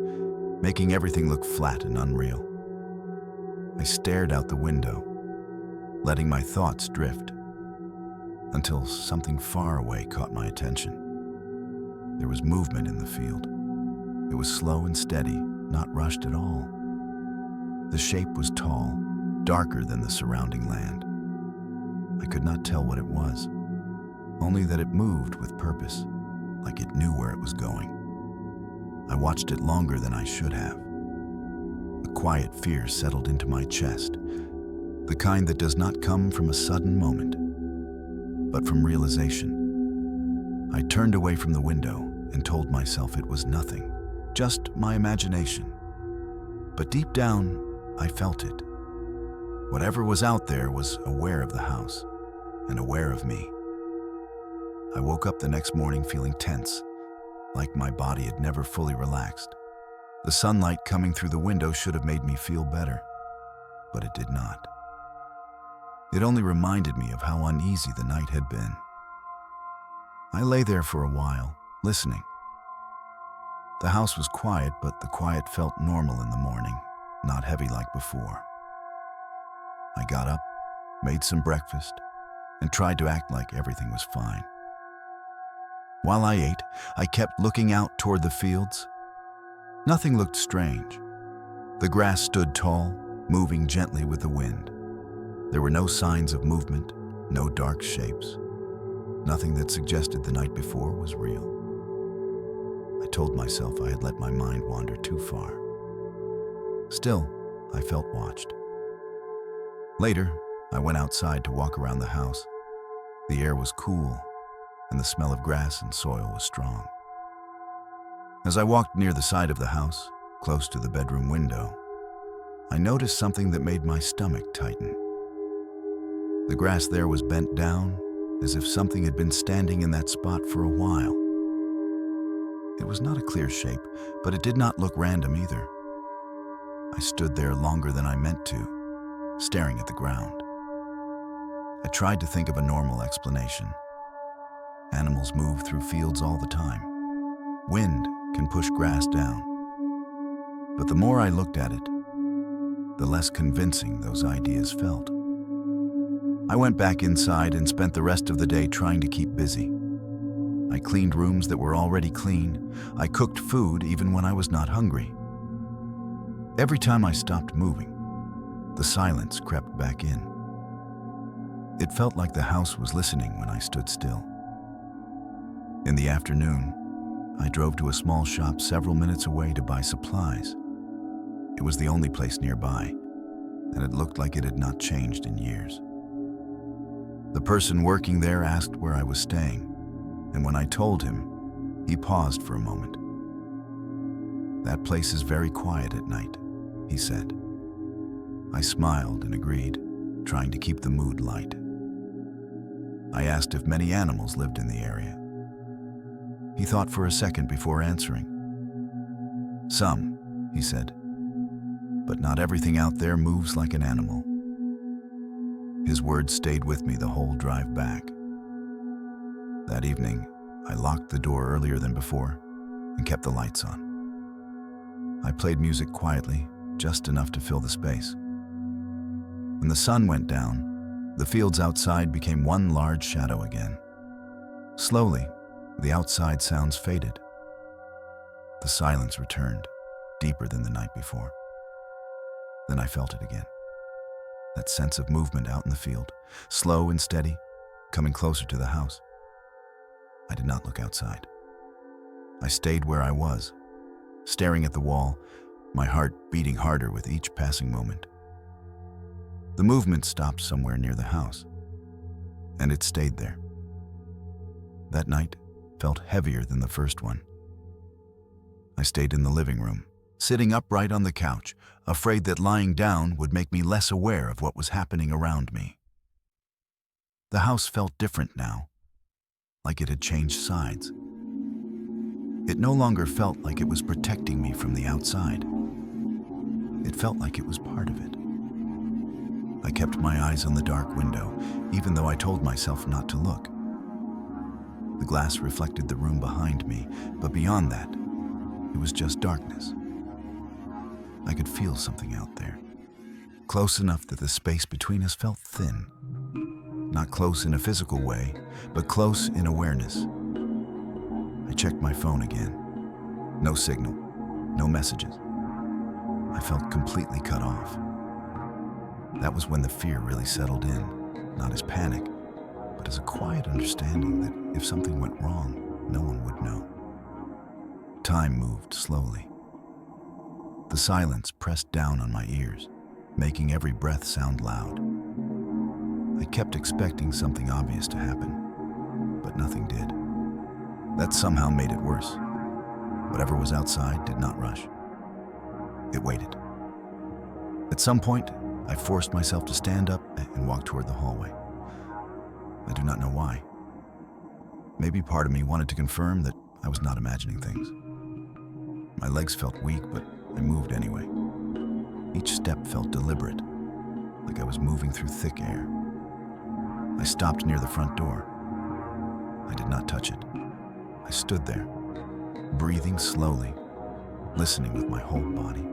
making everything look flat and unreal. I stared out the window, letting my thoughts drift, until something far away caught my attention. There was movement in the field. It was slow and steady, not rushed at all. The shape was tall, darker than the surrounding land. I could not tell what it was, only that it moved with purpose, like it knew where it was going. I watched it longer than I should have. A quiet fear settled into my chest, the kind that does not come from a sudden moment, but from realization. I turned away from the window and told myself it was nothing, just my imagination. But deep down, I felt it. Whatever was out there was aware of the house and aware of me. I woke up the next morning feeling tense, like my body had never fully relaxed. The sunlight coming through the window should have made me feel better, but it did not. It only reminded me of how uneasy the night had been. I lay there for a while, listening. The house was quiet, but the quiet felt normal in the morning, not heavy like before. I got up, made some breakfast, and tried to act like everything was fine. While I ate, I kept looking out toward the fields. Nothing looked strange. The grass stood tall, moving gently with the wind. There were no signs of movement, no dark shapes. Nothing that suggested the night before was real. I told myself I had let my mind wander too far. Still, I felt watched. Later, I went outside to walk around the house. The air was cool, and the smell of grass and soil was strong. As I walked near the side of the house, close to the bedroom window, I noticed something that made my stomach tighten. The grass there was bent down, as if something had been standing in that spot for a while. It was not a clear shape, but it did not look random either. I stood there longer than I meant to, staring at the ground. I tried to think of a normal explanation. Animals move through fields all the time. Wind can push grass down. But the more I looked at it, the less convincing those ideas felt. I went back inside and spent the rest of the day trying to keep busy. I cleaned rooms that were already clean. I cooked food even when I was not hungry. Every time I stopped moving, the silence crept back in. It felt like the house was listening when I stood still. In the afternoon, I drove to a small shop several minutes away to buy supplies. It was the only place nearby, and it looked like it had not changed in years. The person working there asked where I was staying, and when I told him, he paused for a moment. "That place is very quiet at night," he said. I smiled and agreed, trying to keep the mood light. I asked if many animals lived in the area. He thought for a second before answering. "Some," he said, "but not everything out there moves like an animal." His words stayed with me the whole drive back. That evening, I locked the door earlier than before and kept the lights on. I played music quietly, just enough to fill the space. When the sun went down, the fields outside became one large shadow again. Slowly, the outside sounds faded. The silence returned, deeper than the night before. Then I felt it again. That sense of movement out in the field, slow and steady, coming closer to the house. I did not look outside. I stayed where I was, staring at the wall, my heart beating harder with each passing moment. The movement stopped somewhere near the house, and it stayed there. That night felt heavier than the first one. I stayed in the living room, sitting upright on the couch, afraid that lying down would make me less aware of what was happening around me. The house felt different now, like it had changed sides. It no longer felt like it was protecting me from the outside. It felt like it was part of it. I kept my eyes on the dark window, even though I told myself not to look. The glass reflected the room behind me, but beyond that, it was just darkness. I could feel something out there, close enough that the space between us felt thin. Not close in a physical way, but close in awareness. I checked my phone again. No signal, no messages. I felt completely cut off. That was when the fear really settled in, not as panic, but as a quiet understanding that if something went wrong, no one would know. Time moved slowly. The silence pressed down on my ears, making every breath sound loud. I kept expecting something obvious to happen, but nothing did. That somehow made it worse. Whatever was outside did not rush. It waited. At some point, I forced myself to stand up and walk toward the hallway. I do not know why. Maybe part of me wanted to confirm that I was not imagining things. My legs felt weak, but I moved anyway. Each step felt deliberate, like I was moving through thick air. I stopped near the front door. I did not touch it. I stood there, breathing slowly, listening with my whole body.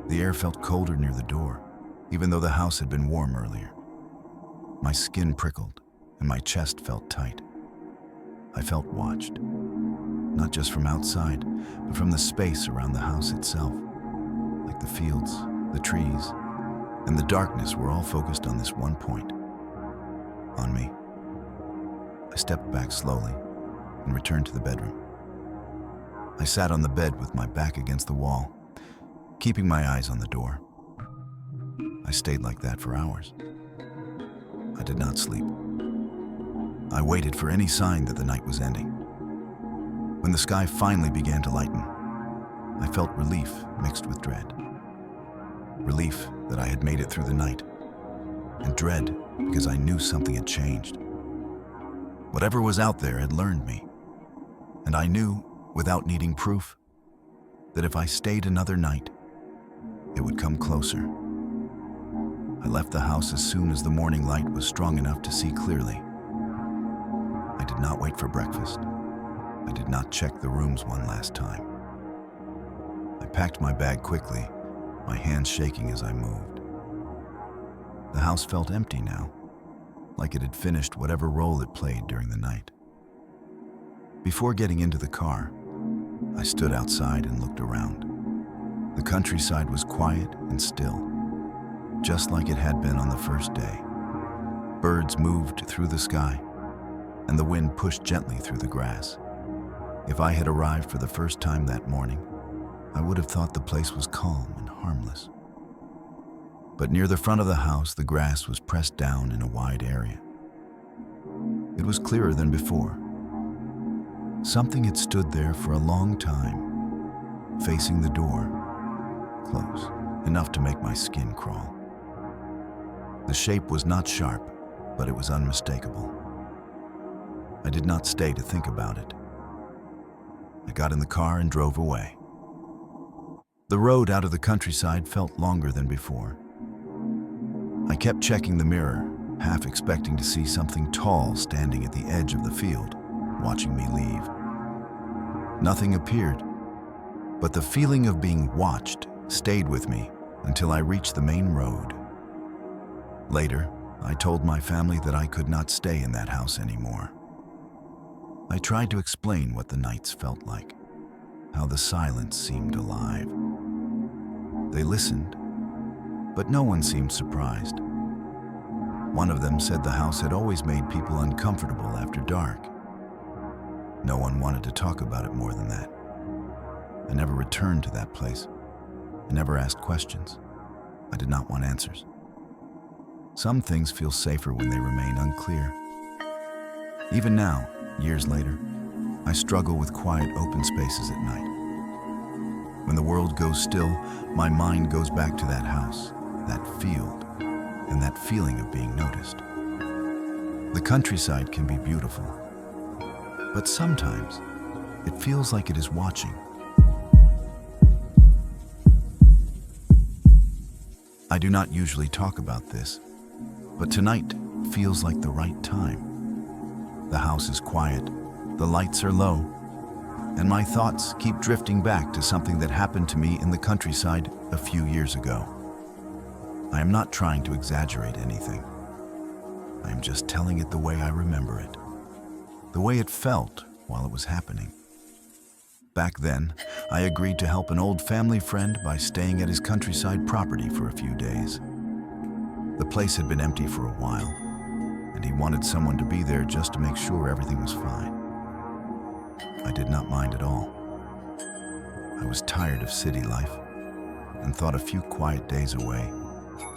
The air felt colder near the door, even though the house had been warm earlier. My skin prickled, and my chest felt tight. I felt watched, not just from outside, but from the space around the house itself. Like the fields, the trees, and the darkness were all focused on this one point, on me. I stepped back slowly and returned to the bedroom. I sat on the bed with my back against the wall, keeping my eyes on the door. I stayed like that for hours. I did not sleep. I waited for any sign that the night was ending. When the sky finally began to lighten, I felt relief mixed with dread. relief that I had made it through the night, and dread because I knew something had changed. Whatever was out there had learned me, and I knew, without needing proof, that if I stayed another night, it would come closer. I left the house as soon as the morning light was strong enough to see clearly. I did not wait for breakfast. I did not check the rooms one last time. I packed my bag quickly, my hands shaking as I moved. The house felt empty now, like it had finished whatever role it played during the night. Before getting into the car, I stood outside and looked around. The countryside was quiet and still, just like it had been on the first day. Birds moved through the sky, and the wind pushed gently through the grass. If I had arrived for the first time that morning, I would have thought the place was calm and harmless. But near the front of the house, the grass was pressed down in a wide area. It was clearer than before. Something had stood there for a long time, facing the door, close, enough to make my skin crawl. The shape was not sharp, but it was unmistakable. I did not stay to think about it. I got in the car and drove away. The road out of the countryside felt longer than before. I kept checking the mirror, half expecting to see something tall standing at the edge of the field, watching me leave. Nothing appeared, but the feeling of being watched stayed with me until I reached the main road. Later, I told my family that I could not stay in that house anymore. I tried to explain what the nights felt like, how the silence seemed alive. They listened, but no one seemed surprised. One of them said the house had always made people uncomfortable after dark. No one wanted to talk about it more than that. I never returned to that place. I never asked questions. I did not want answers. Some things feel safer when they remain unclear. Even now, years later, I struggle with quiet, open spaces at night. When the world goes still, my mind goes back to that house, that field, and that feeling of being noticed. The countryside can be beautiful, but sometimes it feels like it is watching. I do not usually talk about this, but tonight feels like the right time. The house is quiet, the lights are low, and my thoughts keep drifting back to something that happened to me in the countryside a few years ago. I am not trying to exaggerate anything. I am just telling it the way I remember it, the way it felt while it was happening. Back then, I agreed to help an old family friend by staying at his countryside property for a few days. The place had been empty for a while, and he wanted someone to be there just to make sure everything was fine. I did not mind at all. I was tired of city life and thought a few quiet days away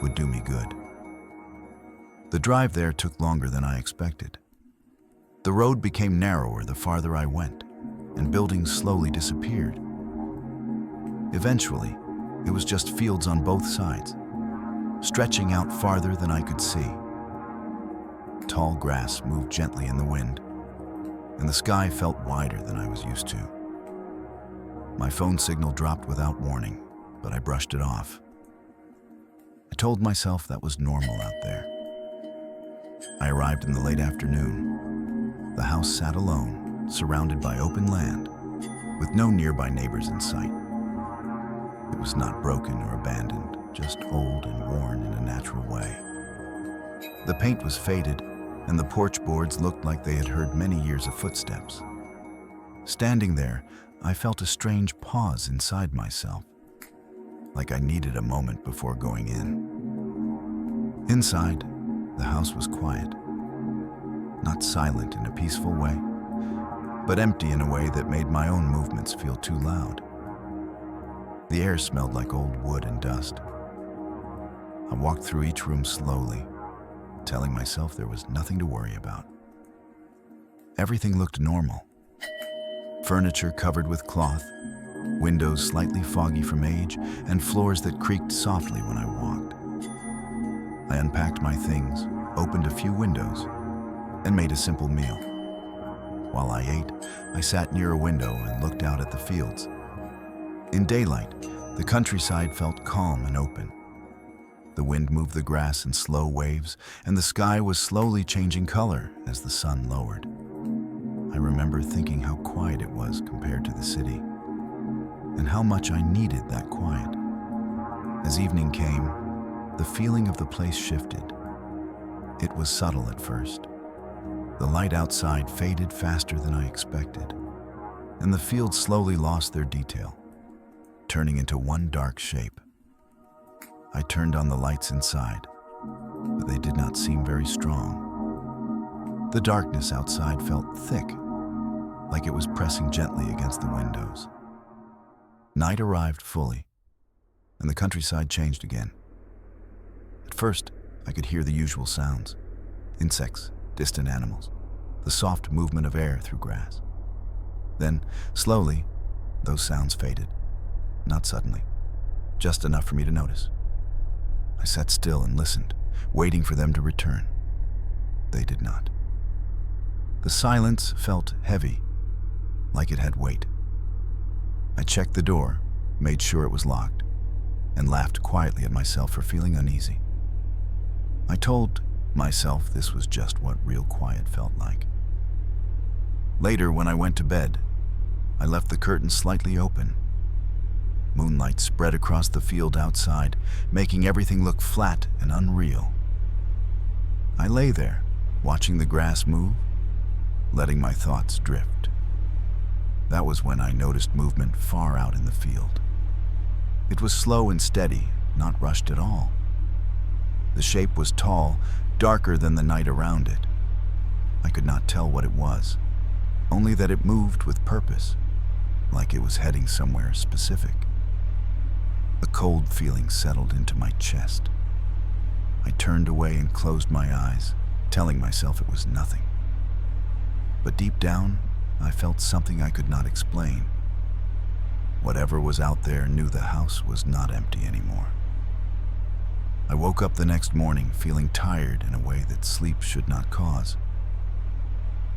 would do me good. The drive there took longer than I expected. The road became narrower the farther I went, and buildings slowly disappeared. Eventually, it was just fields on both sides, stretching out farther than I could see. Tall grass moved gently in the wind, and the sky felt wider than I was used to. My phone signal dropped without warning, but I brushed it off. I told myself that was normal out there. I arrived in the late afternoon. The house sat alone, surrounded by open land, with no nearby neighbors in sight. It was not broken or abandoned, just old and worn in a natural way. The paint was faded, and the porch boards looked like they had heard many years of footsteps. Standing there, I felt a strange pause inside myself, like I needed a moment before going in. Inside, the house was quiet, not silent in a peaceful way, but empty in a way that made my own movements feel too loud. The air smelled like old wood and dust. I walked through each room slowly, telling myself there was nothing to worry about. Everything looked normal. Furniture covered with cloth, windows slightly foggy from age, and floors that creaked softly when I walked. I unpacked my things, opened a few windows, and made a simple meal. While I ate, I sat near a window and looked out at the fields. In daylight, the countryside felt calm and open. The wind moved the grass in slow waves, and the sky was slowly changing color as the sun lowered. I remember thinking how quiet it was compared to the city, and how much I needed that quiet. As evening came, the feeling of the place shifted. It was subtle at first. The light outside faded faster than I expected, and the fields slowly lost their detail, turning into one dark shape. I turned on the lights inside, but they did not seem very strong. The darkness outside felt thick, like it was pressing gently against the windows. Night arrived fully, and the countryside changed again. At first, I could hear the usual sounds: insects, distant animals, the soft movement of air through grass. Then, slowly, those sounds faded. Not suddenly, just enough for me to notice. I sat still and listened, waiting for them to return. They did not. The silence felt heavy, like it had weight. I checked the door, made sure it was locked, and laughed quietly at myself for feeling uneasy. I told myself this was just what real quiet felt like. Later, when I went to bed, I left the curtains slightly open. Moonlight spread across the field outside, making everything look flat and unreal. I lay there, watching the grass move, letting my thoughts drift. That was when I noticed movement far out in the field. It was slow and steady, not rushed at all. The shape was tall, darker than the night around it. I could not tell what it was, only that it moved with purpose, like it was heading somewhere specific. A cold feeling settled into my chest. I turned away and closed my eyes, telling myself it was nothing. But deep down, I felt something I could not explain. Whatever was out there knew the house was not empty anymore. I woke up the next morning feeling tired in a way that sleep should not cause.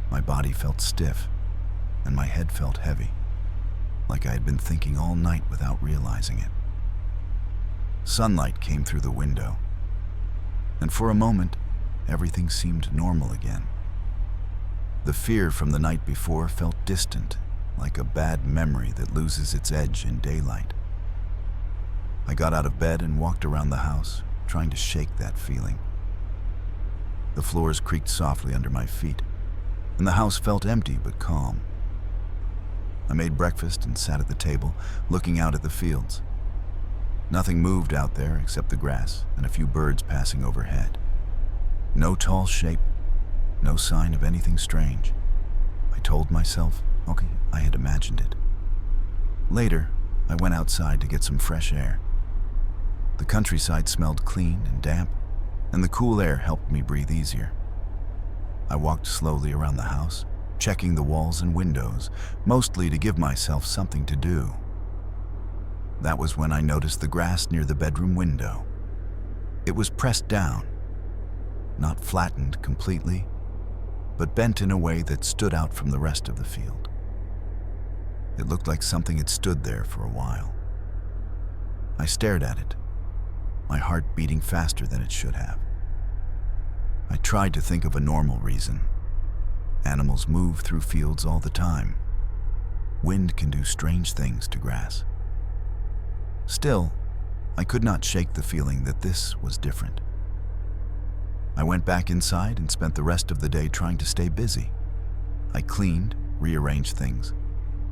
My body felt stiff, and my head felt heavy, like I had been thinking all night without realizing it. Sunlight came through the window, and for a moment, everything seemed normal again. The fear from the night before felt distant, like a bad memory that loses its edge in daylight. I got out of bed and walked around the house, trying to shake that feeling. The floors creaked softly under my feet, and the house felt empty but calm. I made breakfast and sat at the table, looking out at the fields. Nothing moved out there except the grass and a few birds passing overhead. No tall shape, no sign of anything strange. I told myself, okay, I had imagined it. Later, I went outside to get some fresh air. The countryside smelled clean and damp, and the cool air helped me breathe easier. I walked slowly around the house, checking the walls and windows, mostly to give myself something to do. That was when I noticed the grass near the bedroom window. It was pressed down, not flattened completely, but bent in a way that stood out from the rest of the field. It looked like something had stood there for a while. I stared at it, my heart beating faster than it should have. I tried to think of a normal reason. Animals move through fields all the time. Wind can do strange things to grass. Still, I could not shake the feeling that this was different. I went back inside and spent the rest of the day trying to stay busy. I cleaned, rearranged things,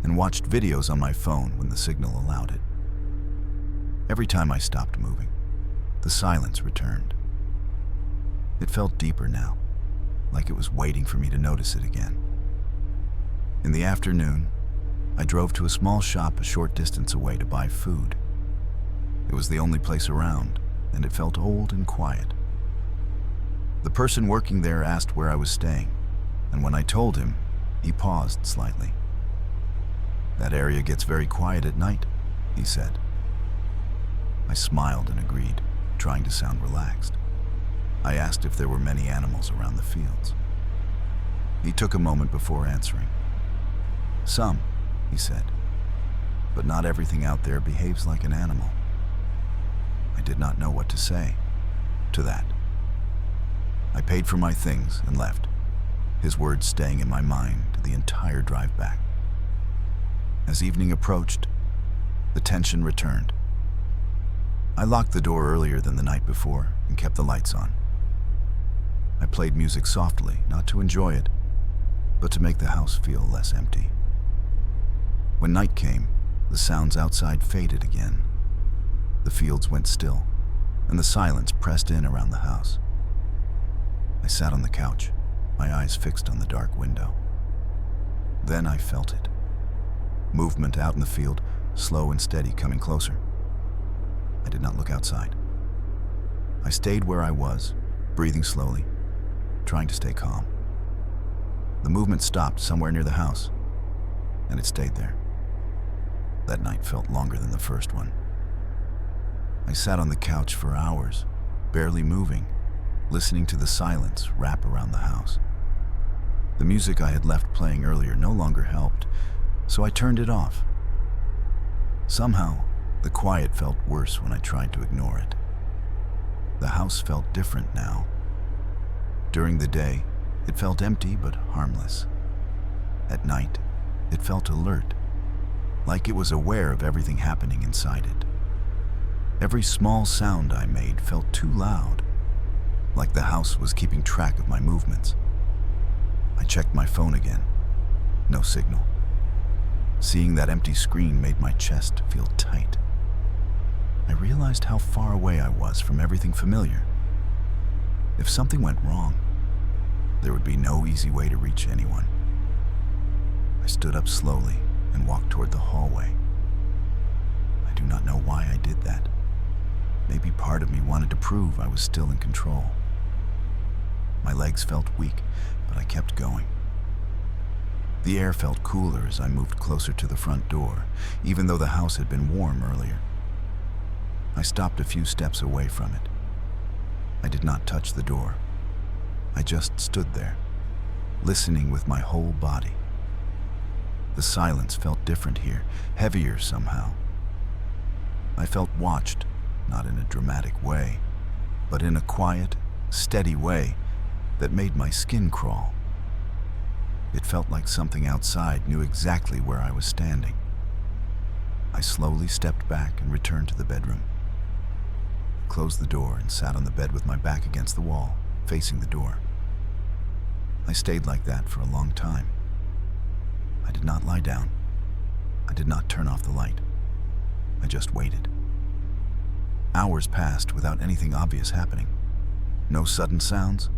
and watched videos on my phone when the signal allowed it. Every time I stopped moving, the silence returned. It felt deeper now, like it was waiting for me to notice it again. In the afternoon, I drove to a small shop a short distance away to buy food. It was the only place around, and it felt old and quiet. The person working there asked where I was staying, and when I told him, he paused slightly. That area gets very quiet at night, he said. I smiled and agreed, trying to sound relaxed. I asked if there were many animals around the fields. He took a moment before answering. Some, he said, but not everything out there behaves like an animal. I did not know what to say to that. I paid for my things and left, his words staying in my mind the entire drive back. As evening approached, the tension returned. I locked the door earlier than the night before and kept the lights on. I played music softly, not to enjoy it, but to make the house feel less empty. When night came, the sounds outside faded again. The fields went still, and the silence pressed in around the house. I sat on the couch, my eyes fixed on the dark window. Then I felt it. Movement out in the field, slow and steady, coming closer. I did not look outside. I stayed where I was, breathing slowly, trying to stay calm. The movement stopped somewhere near the house, and it stayed there. That night felt longer than the first one. I sat on the couch for hours, barely moving, listening to the silence wrap around the house. The music I had left playing earlier no longer helped, so I turned it off. Somehow, the quiet felt worse when I tried to ignore it. The house felt different now. During the day, it felt empty but harmless. At night, it felt alert, like it was aware of everything happening inside it. Every small sound I made felt too loud, like the house was keeping track of my movements. I checked my phone again. No signal. Seeing that empty screen made my chest feel tight. I realized how far away I was from everything familiar. If something went wrong, there would be no easy way to reach anyone. I stood up slowly and walked toward the hallway. I do not know why I did that. Maybe part of me wanted to prove I was still in control. My legs felt weak, but I kept going. The air felt cooler as I moved closer to the front door, even though the house had been warm earlier. I stopped a few steps away from it. I did not touch the door. I just stood there, listening with my whole body. The silence felt different here, heavier somehow. I felt watched, not in a dramatic way, but in a quiet, steady way that made my skin crawl. It felt like something outside knew exactly where I was standing. I slowly stepped back and returned to the bedroom. I closed the door and sat on the bed with my back against the wall, facing the door. I stayed like that for a long time. I did not lie down. I did not turn off the light. I just waited. Hours passed without anything obvious happening. No sudden sounds,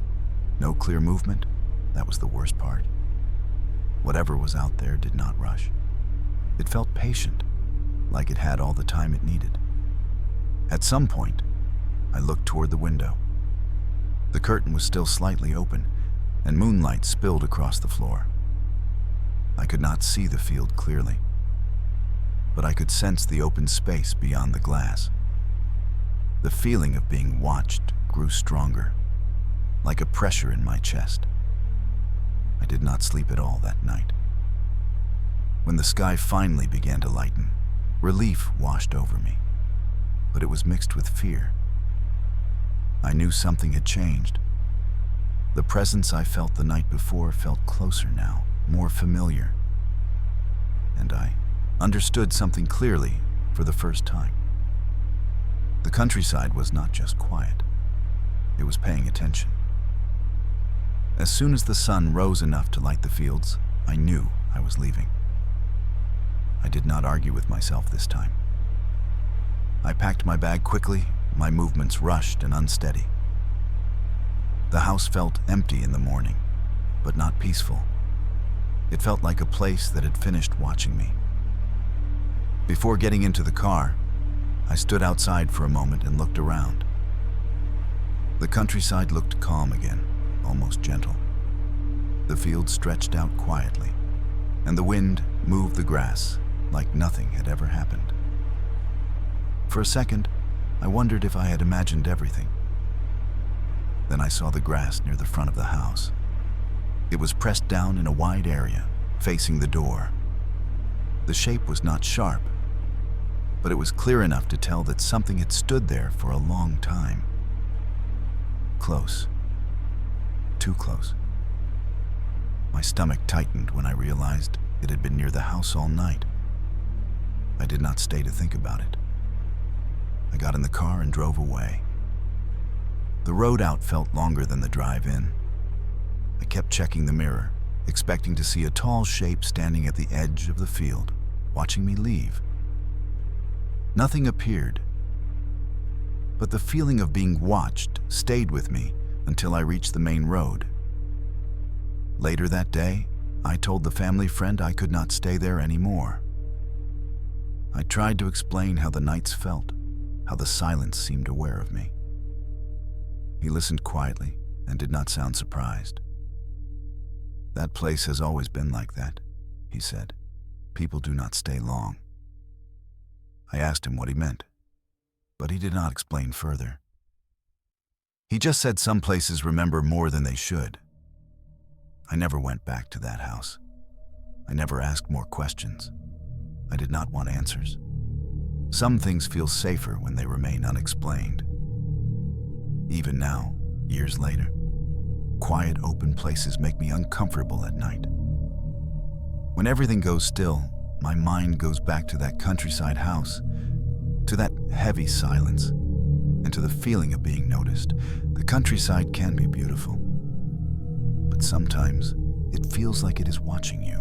no clear movement. That was the worst part. Whatever was out there did not rush. It felt patient, like it had all the time it needed. At some point, I looked toward the window. The curtain was still slightly open, and moonlight spilled across the floor. I could not see the field clearly, but I could sense the open space beyond the glass. The feeling of being watched grew stronger, like a pressure in my chest. I did not sleep at all that night. When the sky finally began to lighten, relief washed over me, but it was mixed with fear. I knew something had changed. The presence I felt the night before felt closer now, more familiar. And I understood something clearly for the first time. The countryside was not just quiet. It was paying attention. As soon as the sun rose enough to light the fields, I knew I was leaving. I did not argue with myself this time. I packed my bag quickly, my movements rushed and unsteady. The house felt empty in the morning, but not peaceful. It felt like a place that had finished watching me. Before getting into the car, I stood outside for a moment and looked around. The countryside looked calm again, almost gentle. The field stretched out quietly, and the wind moved the grass, like nothing had ever happened. For a second, I wondered if I had imagined everything. Then I saw the grass near the front of the house. It was pressed down in a wide area, facing the door. The shape was not sharp, but it was clear enough to tell that something had stood there for a long time. Close. Too close. My stomach tightened when I realized it had been near the house all night. I did not stay to think about it. I got in the car and drove away. The road out felt longer than the drive in. I kept checking the mirror, expecting to see a tall shape standing at the edge of the field, watching me leave. Nothing appeared, but the feeling of being watched stayed with me until I reached the main road. Later that day, I told the family friend I could not stay there anymore. I tried to explain how the nights felt, how the silence seemed aware of me. He listened quietly and did not sound surprised. "That place has always been like that," he said. "People do not stay long." I asked him what he meant, but he did not explain further. He just said some places remember more than they should. I never went back to that house. I never asked more questions. I did not want answers. Some things feel safer when they remain unexplained. Even now, years later, quiet, open places make me uncomfortable at night. When everything goes still, my mind goes back to that countryside house, to that heavy silence, and to the feeling of being noticed. The countryside can be beautiful, but sometimes it feels like it is watching you.